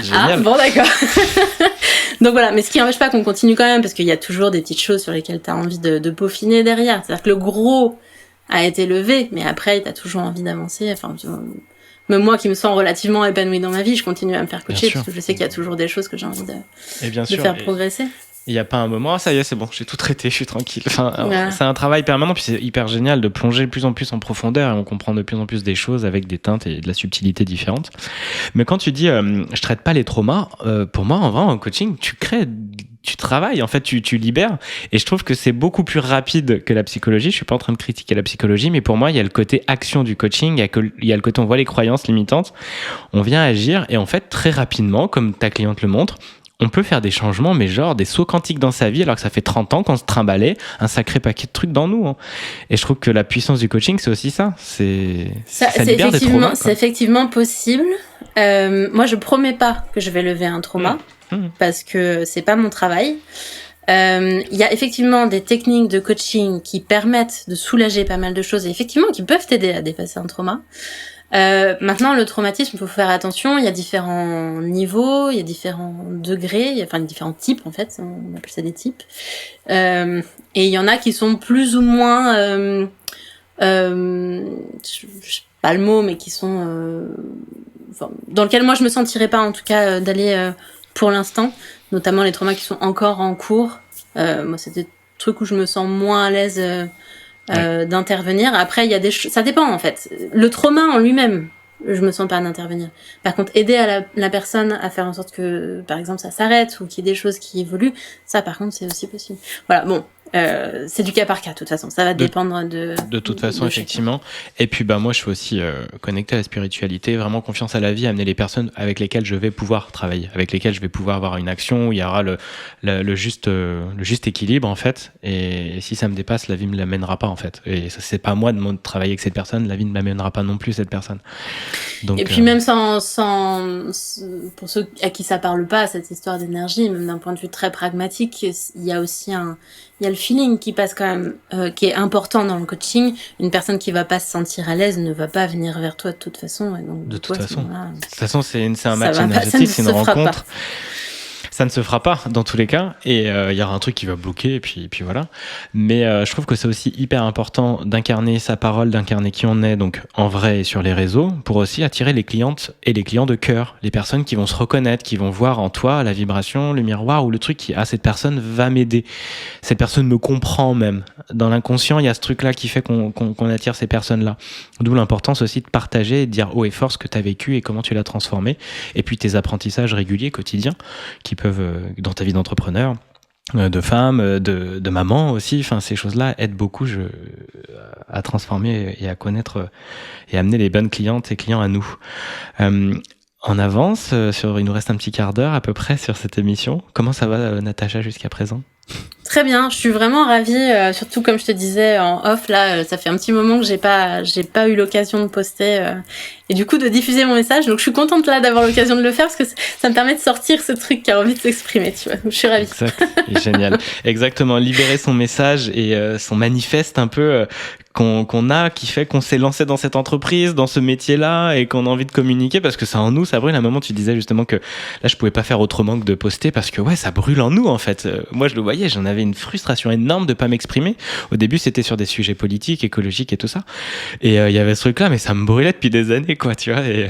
Génial. Ah, bon, d'accord. Donc voilà, mais ce qui n'empêche pas qu'on continue quand même, parce qu'il y a toujours des petites choses sur lesquelles t'as envie de peaufiner derrière. C'est-à-dire que le gros a été levé, mais après, t'as toujours envie d'avancer. Enfin, même moi qui me sens relativement épanouie dans ma vie, je continue à me faire coacher, parce que je sais qu'il y a toujours des choses que j'ai envie de faire progresser. Il n'y a pas un moment, ça y est, c'est bon, j'ai tout traité, je suis tranquille. Enfin, c'est un travail permanent, puis c'est hyper génial de plonger de plus en plus en profondeur, et on comprend de plus en plus des choses avec des teintes et de la subtilité différente. Mais quand tu dis je traite pas les traumas, pour moi, en vrai, en coaching, tu travailles, en fait, tu libères. Et je trouve que c'est beaucoup plus rapide que la psychologie. Je suis pas en train de critiquer la psychologie, mais pour moi, il y a le côté action du coaching, il y a le côté on voit les croyances limitantes, on vient agir, et en fait, très rapidement, comme ta cliente le montre, on peut faire des changements, mais genre des sauts quantiques dans sa vie, alors que ça fait 30 ans qu'on se trimballait un sacré paquet de trucs dans nous. Hein. Et je trouve que la puissance du coaching, c'est aussi ça. Ça libère des traumas. C'est effectivement possible. Moi, je promets pas que je vais lever un trauma, parce que c'est pas mon travail. Il y a effectivement des techniques de coaching qui permettent de soulager pas mal de choses, et effectivement qui peuvent t'aider à dépasser un trauma. Maintenant, le traumatisme, il faut faire attention. Il y a différents niveaux, il y a différents degrés, enfin différents types en fait. On appelle ça des types. Et il y en a qui sont plus ou moins, je sais pas le mot, mais qui sont, dans lequel moi je me sentirais pas en tout cas d'aller pour l'instant. Notamment les traumas qui sont encore en cours. Moi, c'est des trucs où je me sens moins à l'aise. D'intervenir. Après, il y a ça dépend en fait. Le trauma en lui-même, je me sens pas d'intervenir. Par contre, aider la personne à faire en sorte que, par exemple, ça s'arrête ou qu'il y ait des choses qui évoluent, ça, par contre, c'est aussi possible. Voilà, bon. C'est du cas par cas, de toute façon. Ça va dépendre de toute façon, effectivement. Et puis, moi, je suis aussi connecté à la spiritualité, vraiment confiance à la vie, amener les personnes avec lesquelles je vais pouvoir travailler, avec lesquelles je vais pouvoir avoir une action où il y aura le juste équilibre, en fait. Et si ça me dépasse, la vie me l'amènera pas, en fait. Et ça, c'est pas à moi de travailler avec cette personne, la vie ne m'amènera pas non plus, cette personne. Donc, et puis, même sans, pour ceux à qui ça parle pas, cette histoire d'énergie, même d'un point de vue très pragmatique, il y a aussi il y a le feeling qui passe quand même, qui est important dans le coaching. Une personne qui va pas se sentir à l'aise ne va pas venir vers toi de toute façon. Et donc, de toute façon, c'est un match énergétique, c'est une rencontre. Ça ne se fera pas dans tous les cas, et il y aura un truc qui va bloquer, et puis voilà. Mais je trouve que c'est aussi hyper important d'incarner sa parole, d'incarner qui on est, donc en vrai et sur les réseaux, pour aussi attirer les clientes et les clients de cœur, les personnes qui vont se reconnaître, qui vont voir en toi la vibration, le miroir ou le truc qui, cette personne va m'aider, cette personne me comprend même. Dans l'inconscient, il y a ce truc-là qui fait qu'on attire ces personnes-là. D'où l'importance aussi de partager et de dire haut et fort ce que tu as vécu et comment tu l'as transformé, et puis tes apprentissages réguliers, quotidiens, qui peuvent dans ta vie d'entrepreneur, de femme, de maman aussi, enfin ces choses-là aident beaucoup à transformer et à connaître et amener les bonnes clientes et clients à nous. On avance il nous reste un petit quart d'heure à peu près sur cette émission. Comment ça va, Natacha, jusqu'à présent? Très bien, je suis vraiment ravie, surtout comme je te disais en off, là, ça fait un petit moment que j'ai pas eu l'occasion de poster et du coup de diffuser mon message, donc je suis contente là d'avoir l'occasion de le faire parce que ça me permet de sortir ce truc qui a envie de s'exprimer, tu vois, je suis ravie. Exact, génial. Exactement, libérer son message et son manifeste un peu qu'on a, qui fait qu'on s'est lancé dans cette entreprise, dans ce métier-là, et qu'on a envie de communiquer parce que ça en nous, ça brûle. À un moment, tu disais justement que là, je pouvais pas faire autrement que de poster parce que ça brûle en nous en fait. Moi, je le voyais, j'en avais une frustration énorme de pas m'exprimer. Au début, c'était sur des sujets politiques, écologiques et tout ça. Et il y avait ce truc-là, mais ça me brûlait depuis des années, quoi, tu vois. Et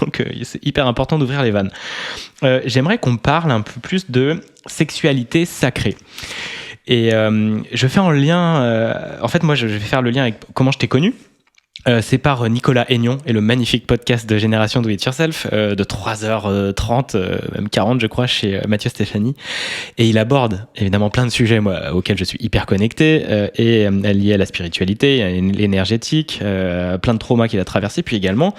donc, c'est hyper important d'ouvrir les vannes. J'aimerais qu'on parle un peu plus de sexualité sacrée. Et je fais en lien, en fait moi je vais faire le lien avec comment je t'ai connu. C'est par Nicolas Aignon et le magnifique podcast de Génération Do It Yourself de 3h30, même 40 je crois, chez Mathieu Stéphanie. Et il aborde évidemment plein de sujets auxquels je suis hyper connecté, et liés à la spiritualité, à l'énergétique, plein de traumas qu'il a traversés, puis également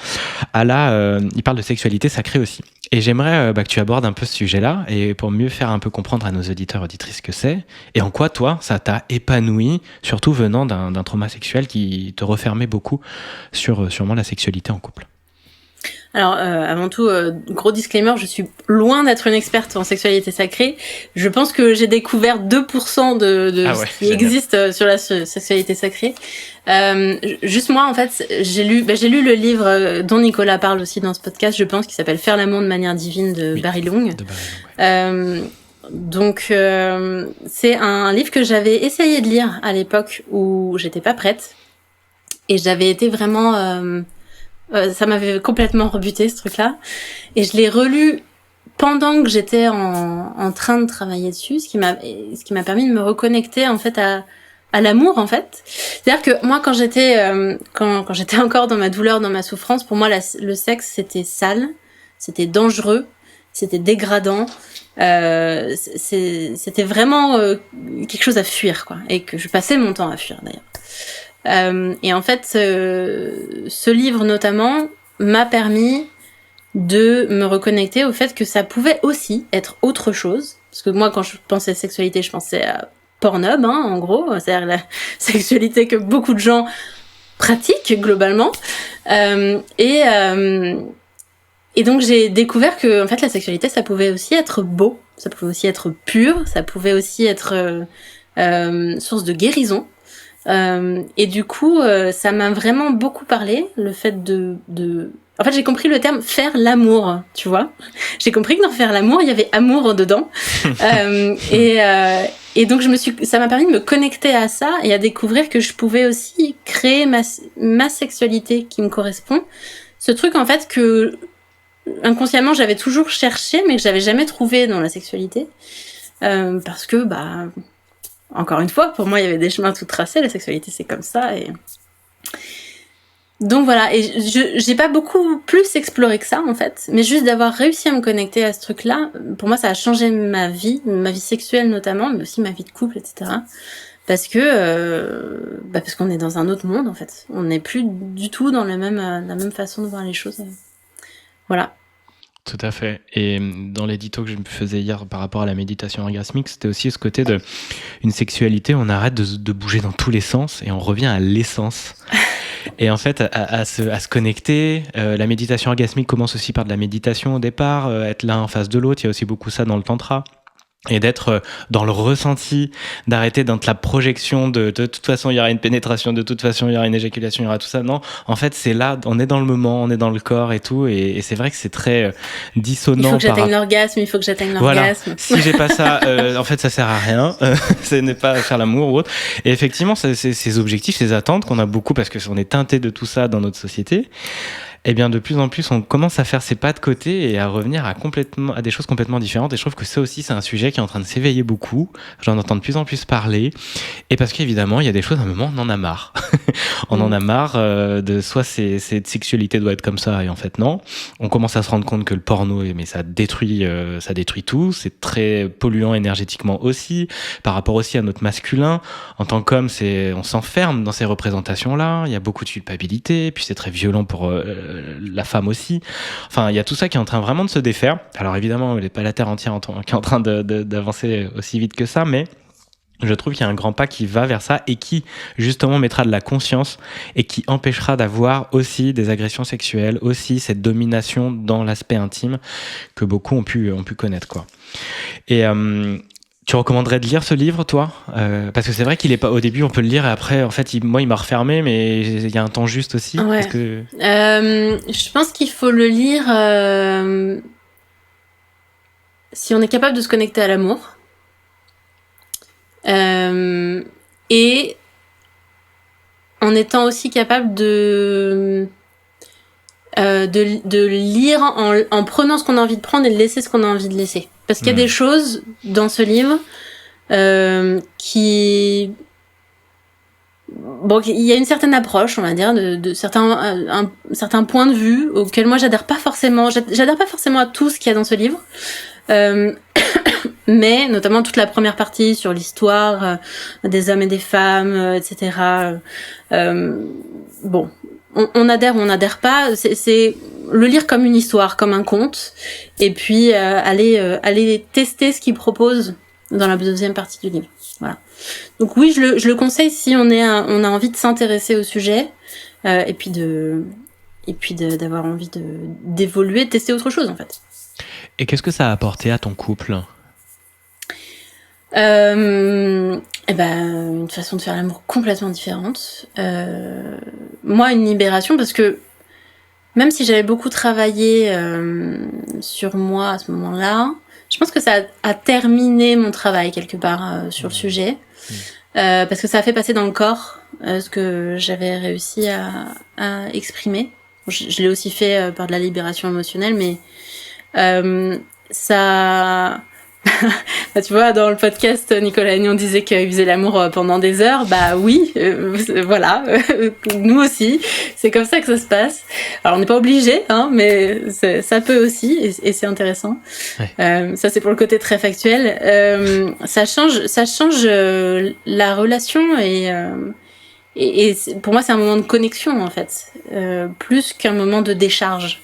il parle de sexualité sacrée aussi. Et j'aimerais que tu abordes un peu ce sujet-là, et pour mieux faire un peu comprendre à nos auditeurs et auditrices ce que c'est, et en quoi toi, ça t'a épanoui, surtout venant d'un trauma sexuel qui te refermait beaucoup sur sûrement la sexualité en couple. Alors, avant tout, gros disclaimer, je suis loin d'être une experte en sexualité sacrée. Je pense que j'ai découvert 2% de ce qui existe sur la sexualité sacrée. Juste moi, en fait, j'ai lu le livre dont Nicolas parle aussi dans ce podcast, je pense, qui s'appelle Faire l'amour de manière divine de Barry Long. Donc, c'est un livre que j'avais essayé de lire à l'époque où j'étais pas prête. Et j'avais été vraiment... ça m'avait complètement rebuté, ce truc-là. Et je l'ai relu pendant que j'étais en train de travailler dessus, ce qui m'a permis de me reconnecter, en fait, à l'amour, en fait. C'est-à-dire que moi, quand j'étais encore dans ma douleur, dans ma souffrance, pour moi, le sexe, c'était sale, c'était dangereux, c'était dégradant, c'était vraiment quelque chose à fuir, quoi. Et que je passais mon temps à fuir, d'ailleurs. Et en fait, ce livre notamment m'a permis de me reconnecter au fait que ça pouvait aussi être autre chose. Parce que moi, quand je pensais à sexualité, je pensais à Pornhub, en gros. C'est-à-dire la sexualité que beaucoup de gens pratiquent globalement. Et donc j'ai découvert que en fait la sexualité, ça pouvait aussi être beau, ça pouvait aussi être pur, ça pouvait aussi être source de guérison. Et du coup, ça m'a vraiment beaucoup parlé, le fait en fait, j'ai compris le terme faire l'amour, tu vois. J'ai compris que dans faire l'amour, il y avait amour dedans. Et donc ça m'a permis de me connecter à ça et à découvrir que je pouvais aussi créer ma sexualité qui me correspond. Ce truc, en fait, que inconsciemment, j'avais toujours cherché, mais que j'avais jamais trouvé dans la sexualité. Parce que, encore une fois, pour moi, il y avait des chemins tout tracés. La sexualité, c'est comme ça. Donc voilà, et j'ai pas beaucoup plus exploré que ça en fait, mais juste d'avoir réussi à me connecter à ce truc-là, pour moi ça a changé ma vie sexuelle notamment, mais aussi ma vie de couple, etc. Parce que parce qu'on est dans un autre monde en fait, on n'est plus du tout dans la même façon de voir les choses. Voilà. Tout à fait. Et dans l'édito que je me faisais hier par rapport à la méditation orgasmique, c'était aussi ce côté de une sexualité, on arrête de bouger dans tous les sens et on revient à l'essence. Et en fait, à se connecter, la méditation orgasmique commence aussi par de la méditation au départ, être l'un en face de l'autre, il y a aussi beaucoup ça dans le tantra. Et d'être dans le ressenti, d'arrêter dans la projection de toute façon il y aura une pénétration, de toute façon il y aura une éjaculation, il y aura tout ça. Non, en fait c'est là, on est dans le moment, on est dans le corps et tout, et c'est vrai que c'est très dissonant. Il faut que j'atteigne l'orgasme, il faut que j'atteigne l'orgasme. Voilà. Si j'ai pas ça, en fait ça sert à rien, ce n'est pas faire l'amour ou autre. Et effectivement, c'est ces objectifs, ces attentes qu'on a beaucoup parce que on est teinté de tout ça dans notre société. Eh bien, de plus en plus, on commence à faire ses pas de côté et à revenir à des choses complètement différentes. Et je trouve que ça aussi, c'est un sujet qui est en train de s'éveiller beaucoup. J'en entends de plus en plus parler. Et parce qu'évidemment, il y a des choses, à un moment, on en a marre. On en a marre de soit cette sexualité doit être comme ça, et en fait, non. On commence à se rendre compte que le porno, mais ça détruit tout. C'est très polluant énergétiquement aussi. Par rapport aussi à notre masculin. En tant qu'homme, on s'enferme dans ces représentations-là. Il y a beaucoup de culpabilité. Puis c'est très violent pour la femme aussi. Enfin, il y a tout ça qui est en train vraiment de se défaire. Alors évidemment, il n'est pas la Terre entière qui est en train d'avancer aussi vite que ça, mais je trouve qu'il y a un grand pas qui va vers ça et qui justement mettra de la conscience et qui empêchera d'avoir aussi des agressions sexuelles, aussi cette domination dans l'aspect intime que beaucoup ont pu connaître, quoi. Et tu recommanderais de lire ce livre, toi? Parce que c'est vrai qu'il est pas au début, on peut le lire et après, en fait, il m'a refermé, mais il y a un temps juste aussi. Ouais. Je pense qu'il faut le lire si on est capable de se connecter à l'amour et en étant aussi capable de lire en prenant ce qu'on a envie de prendre et de laisser ce qu'on a envie de laisser. Parce qu'il y a des choses dans ce livre qui... Bon, il y a une certaine approche, on va dire, de certains points de vue auxquels moi j'adhère pas forcément à tout ce qu'il y a dans ce livre. Mais notamment toute la première partie sur l'histoire des hommes et des femmes, etc. Bon, on adhère ou on n'adhère pas, c'est le lire comme une histoire, comme un conte, et puis aller tester ce qu'il propose dans la deuxième partie du livre. Voilà. Donc oui, je le conseille si on a envie de s'intéresser au sujet, et puis d'avoir envie d'évoluer, de tester autre chose en fait. Et qu'est-ce que ça a apporté à ton couple? Une façon de faire l'amour complètement différente. Moi, une libération parce que même si j'avais beaucoup travaillé sur moi à ce moment-là, je pense que ça a terminé mon travail quelque part sur le sujet. Parce que ça a fait passer dans le corps ce que j'avais réussi à exprimer. Je l'ai aussi fait par de la libération émotionnelle, mais ça... Bah, tu vois, dans le podcast, Nicolas Agnon disait qu'il faisait l'amour pendant des heures. Bah oui, voilà, nous aussi, c'est comme ça que ça se passe. Alors on n'est pas obligé, hein, mais ça peut aussi, et c'est intéressant. Ouais. Ça c'est pour le côté très factuel. Ça change la relation et pour moi c'est un moment de connexion en fait, plus qu'un moment de décharge.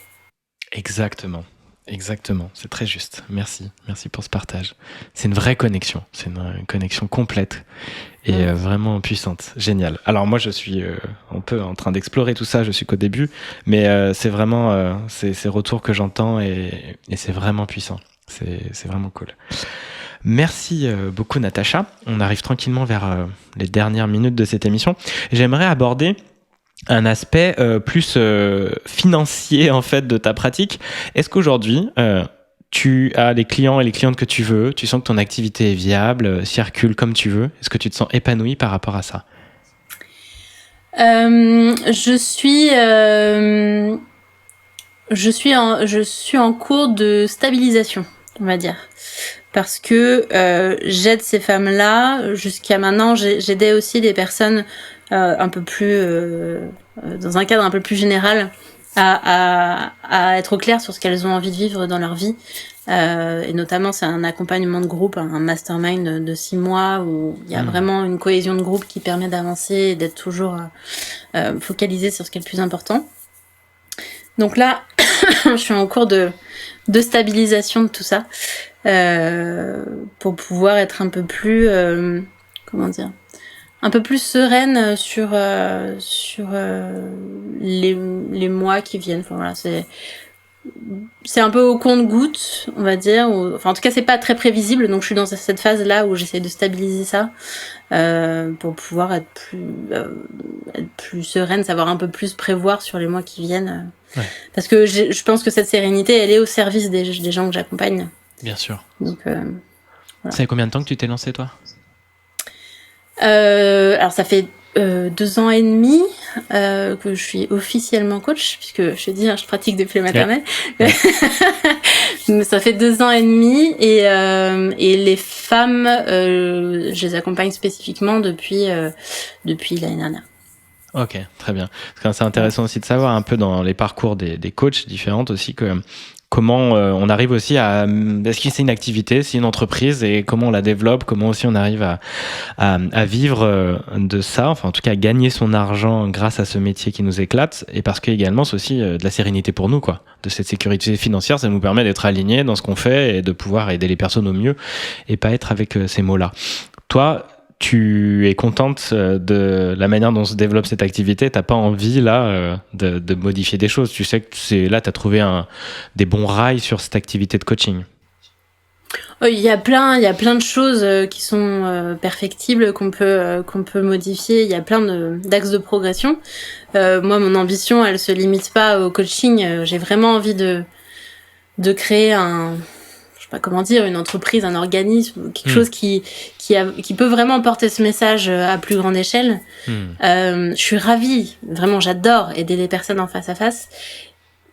Exactement. Exactement, c'est très juste. Merci pour ce partage. C'est une vraie connexion, c'est une connexion complète et vraiment puissante. Génial. Alors moi, je suis un peu en train d'explorer tout ça, je suis qu'au début, mais c'est vraiment ces retours que j'entends et c'est vraiment puissant. C'est vraiment cool. Merci beaucoup Natacha. On arrive tranquillement vers les dernières minutes de cette émission. J'aimerais aborder un aspect plus financier en fait de ta pratique. Est-ce qu'aujourd'hui tu as les clients et les clientes que tu veux, tu sens que ton activité est viable, circule comme tu veux, est-ce que tu te sens épanouie par rapport à ça? Je suis en cours de stabilisation, on va dire. Parce que j'aide ces femmes-là. Jusqu'à maintenant, j'aidais aussi des personnes un peu plus dans un cadre un peu plus général, à être au clair sur ce qu'elles ont envie de vivre dans leur vie. Et notamment, c'est un accompagnement de groupe, un mastermind de 6 mois où il y a vraiment une cohésion de groupe qui permet d'avancer et d'être toujours focalisé sur ce qui est le plus important. Donc là, je suis en cours de stabilisation de tout ça pour pouvoir être un peu plus, un peu plus sereine sur les mois qui viennent. Enfin, voilà, c'est un peu au compte-gouttes, on va dire. Enfin, en tout cas, c'est pas très prévisible. Donc, je suis dans cette phase-là où j'essaie de stabiliser ça pour pouvoir être plus sereine, savoir un peu plus prévoir sur les mois qui viennent. Ouais. Parce que je pense que cette sérénité, elle est au service des gens que j'accompagne. Bien sûr. Donc, voilà. Ça fait combien de temps que tu t'es lancée, toi ? Alors, ça fait 2 ans et demi que je suis officiellement coach, puisque je te dis, je pratique depuis la maternelle. Ouais. Mais ça fait 2 ans et demi et les femmes, je les accompagne spécifiquement depuis l'année dernière. Ok, très bien. Parce que c'est intéressant aussi de savoir un peu dans les parcours des coachs différentes aussi comment on arrive aussi à... Est-ce que c'est une activité, c'est une entreprise et comment on la développe, comment aussi on arrive à vivre de ça, enfin en tout cas à gagner son argent grâce à ce métier qui nous éclate et parce que également c'est aussi de la sérénité pour nous, quoi. De cette sécurité financière, ça nous permet d'être alignés dans ce qu'on fait et de pouvoir aider les personnes au mieux et pas être avec ces mots-là. Toi, tu es contente de la manière dont se développe cette activité, t'as pas envie là de modifier des choses. Tu sais que là t'as trouvé des bons rails sur cette activité de coaching. Il y a plein de choses qui sont perfectibles qu'on peut modifier. Il y a plein d'axes de progression. Moi, mon ambition, elle se limite pas au coaching. J'ai vraiment envie de créer une entreprise, un organisme, quelque chose qui peut vraiment porter ce message à plus grande échelle. Je suis ravie, vraiment j'adore aider les personnes en face à face.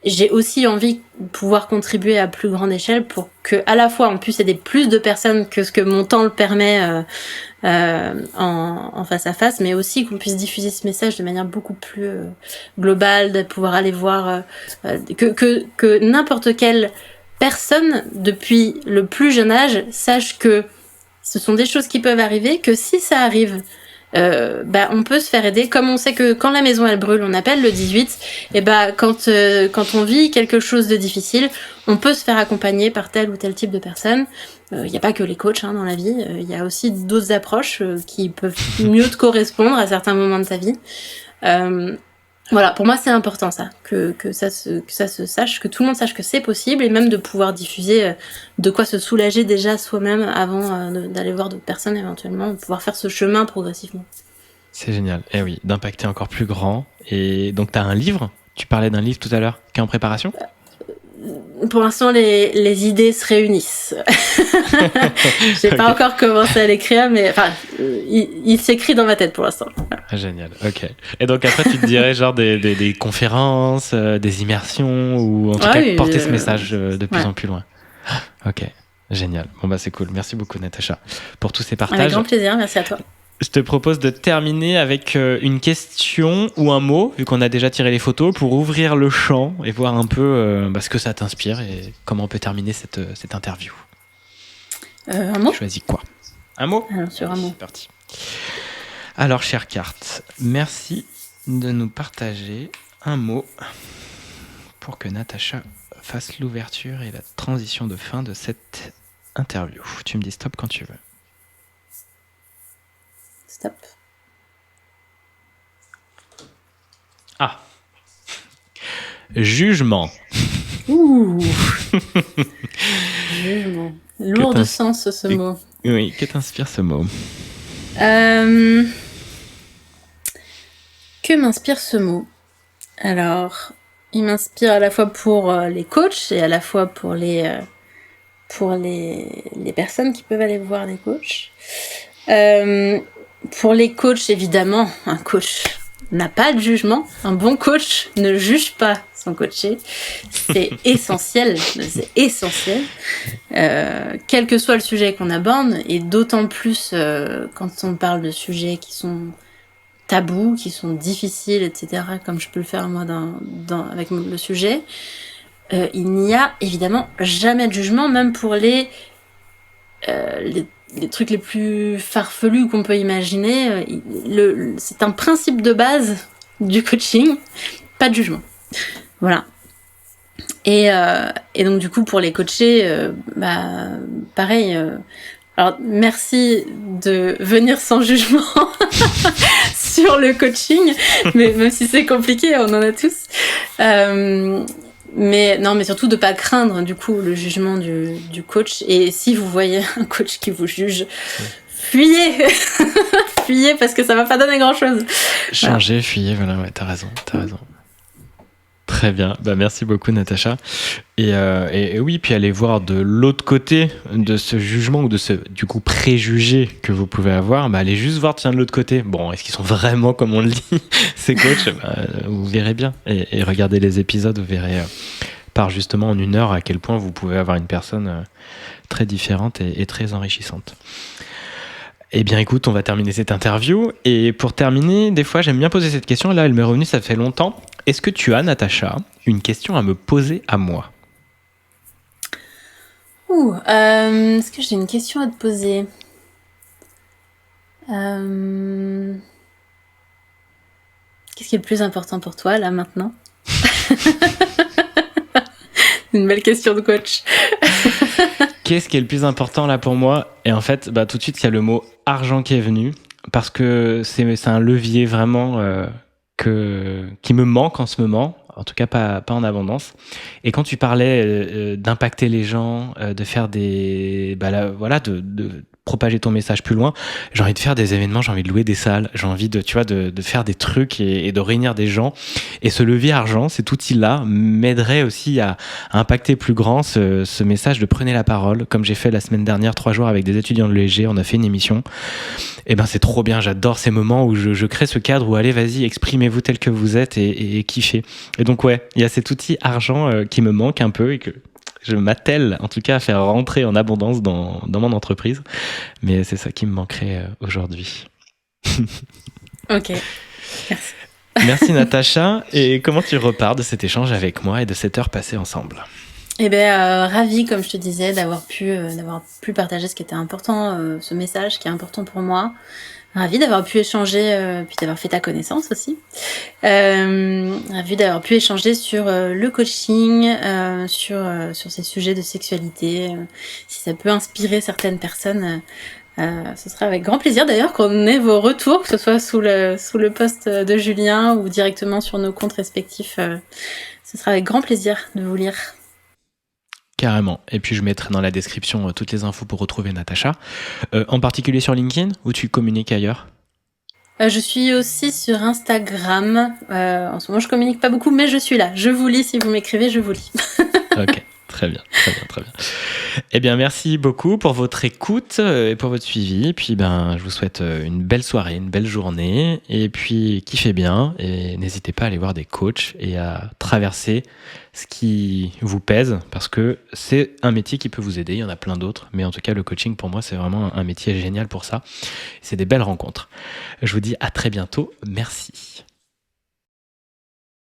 J'ai aussi envie de pouvoir contribuer à plus grande échelle pour que à la fois on puisse aider plus de personnes que ce que mon temps le permet en face à face, mais aussi qu'on puisse diffuser ce message de manière beaucoup plus globale, de pouvoir aller voir que n'importe quelle personne, depuis le plus jeune âge, sache que ce sont des choses qui peuvent arriver, que si ça arrive, on peut se faire aider. Comme on sait que quand la maison elle brûle, on appelle le 18, et quand on vit quelque chose de difficile, on peut se faire accompagner par tel ou tel type de personne. Il n'y a pas que les coachs dans la vie, il y a aussi d'autres approches qui peuvent mieux te correspondre à certains moments de ta vie. Voilà, pour moi c'est important ça, que ça se sache, que tout le monde sache que c'est possible et même de pouvoir diffuser de quoi se soulager déjà soi-même avant d'aller voir d'autres personnes éventuellement, de pouvoir faire ce chemin progressivement. C'est génial, et oui, d'impacter encore plus grand. Et donc tu as un livre, tu parlais d'un livre tout à l'heure qui est en préparation ? Pour l'instant, les idées se réunissent. J'ai pas encore commencé à l'écrire, mais il s'écrit dans ma tête pour l'instant. Génial, ok. Et donc après, tu te dirais genre des conférences, des immersions, ou en tout cas porter ce message de plus en plus loin. Ok, génial. Bon c'est cool. Merci beaucoup Natacha pour tous ces partages. Avec grand plaisir, merci à toi. Je te propose de terminer avec une question ou un mot, vu qu'on a déjà tiré les photos, pour ouvrir le champ et voir un peu ce que ça t'inspire et comment on peut terminer cette interview. Un mot ? Tu choisis quoi ? Un mot ? Alors, sur un mot. C'est parti. Alors, chère Carte, merci de nous partager un mot pour que Natacha fasse l'ouverture et la transition de fin de cette interview. Tu me dis stop quand tu veux. Stop. Ah. Jugement. Ouh. Jugement. Lourd de sens ce mot. Oui, que t'inspire ce mot ? Que m'inspire ce mot ? Alors, il m'inspire à la fois pour les coachs et à la fois pour les personnes qui peuvent aller voir les coachs. Pour les coachs, évidemment, un coach n'a pas de jugement. Un bon coach ne juge pas son coaché. C'est essentiel. C'est essentiel. Quel que soit le sujet qu'on aborde, et d'autant plus quand on parle de sujets qui sont tabous, qui sont difficiles, etc., comme je peux le faire moi avec le sujet, il n'y a évidemment jamais de jugement, même pour les trucs les plus farfelus qu'on peut imaginer. C'est un principe de base du coaching, pas de jugement. Voilà. Et donc du coup pour les coachés, pareil. Alors merci de venir sans jugement sur le coaching, mais même si c'est compliqué, on en a tous. Mais surtout de pas craindre du coup le jugement du coach. Et si vous voyez un coach qui vous juge, fuyez, fuyez parce que ça va pas donner grand chose. Changer, fuyez, voilà, ouais, t'as raison. Très bien, merci beaucoup Natacha. Et oui, puis allez voir de l'autre côté de ce jugement ou de ce du coup préjugé que vous pouvez avoir, allez juste voir de l'autre côté. Bon, est-ce qu'ils sont vraiment comme on le dit ces coachs? Vous verrez bien et regardez les épisodes, vous verrez par justement en 1 heure à quel point vous pouvez avoir une personne très différente et très enrichissante. Eh bien écoute, on va terminer cette interview et pour terminer, des fois j'aime bien poser cette question, là elle m'est revenue, ça fait longtemps. Est-ce que tu as, Natacha, une question à me poser à moi? Est-ce que j'ai une question à te poser? Qu'est-ce qui est le plus important pour toi, là, maintenant? Une belle question de coach. Qu'est-ce qui est le plus important, là, pour moi? Et en fait, tout de suite, il y a le mot argent qui est venu, parce que c'est un levier vraiment qui me manque en ce moment. En tout cas, pas en abondance. Et quand tu parlais d'impacter les gens, de faire de propager ton message plus loin, j'ai envie de faire des événements, j'ai envie de louer des salles, j'ai envie de faire des trucs et de réunir des gens. Et ce levier argent, cet outil-là, m'aiderait aussi à impacter plus grand ce message de prenez la parole, comme j'ai fait la semaine dernière, 3 jours avec des étudiants de l'ESG, on a fait une émission. Et c'est trop bien, j'adore ces moments où je crée ce cadre où allez, vas-y, exprimez-vous tel que vous êtes et kiffez. Et donc ouais, il y a cet outil argent qui me manque un peu et que je m'attelle en tout cas à faire rentrer en abondance dans mon entreprise. Mais c'est ça qui me manquerait aujourd'hui. Ok, merci. Merci Natacha. Et comment tu repars de cet échange avec moi et de cette heure passée ensemble? Ravie, comme je te disais, d'avoir pu partager ce qui était important, ce message qui est important pour moi. Ravie d'avoir pu échanger, puis d'avoir fait ta connaissance aussi. Ravie d'avoir pu échanger sur le coaching, sur ces sujets de sexualité. Si ça peut inspirer certaines personnes, ce sera avec grand plaisir d'ailleurs qu'on ait vos retours, que ce soit sous le post de Julien ou directement sur nos comptes respectifs. Ce sera avec grand plaisir de vous lire. Carrément. Et puis je mettrai dans la description toutes les infos pour retrouver Natacha. En particulier sur LinkedIn ou tu communiques ailleurs? Je suis aussi sur Instagram. En ce moment, je communique pas beaucoup, mais je suis là. Je vous lis si vous m'écrivez, je vous lis. Ok, très bien. Eh bien, merci beaucoup pour votre écoute et pour votre suivi. Et puis, je vous souhaite une belle soirée, une belle journée. Et puis, kiffez bien. Et n'hésitez pas à aller voir des coachs et à traverser ce qui vous pèse parce que c'est un métier qui peut vous aider. Il y en a plein d'autres. Mais en tout cas, le coaching, pour moi, c'est vraiment un métier génial pour ça. C'est des belles rencontres. Je vous dis à très bientôt. Merci.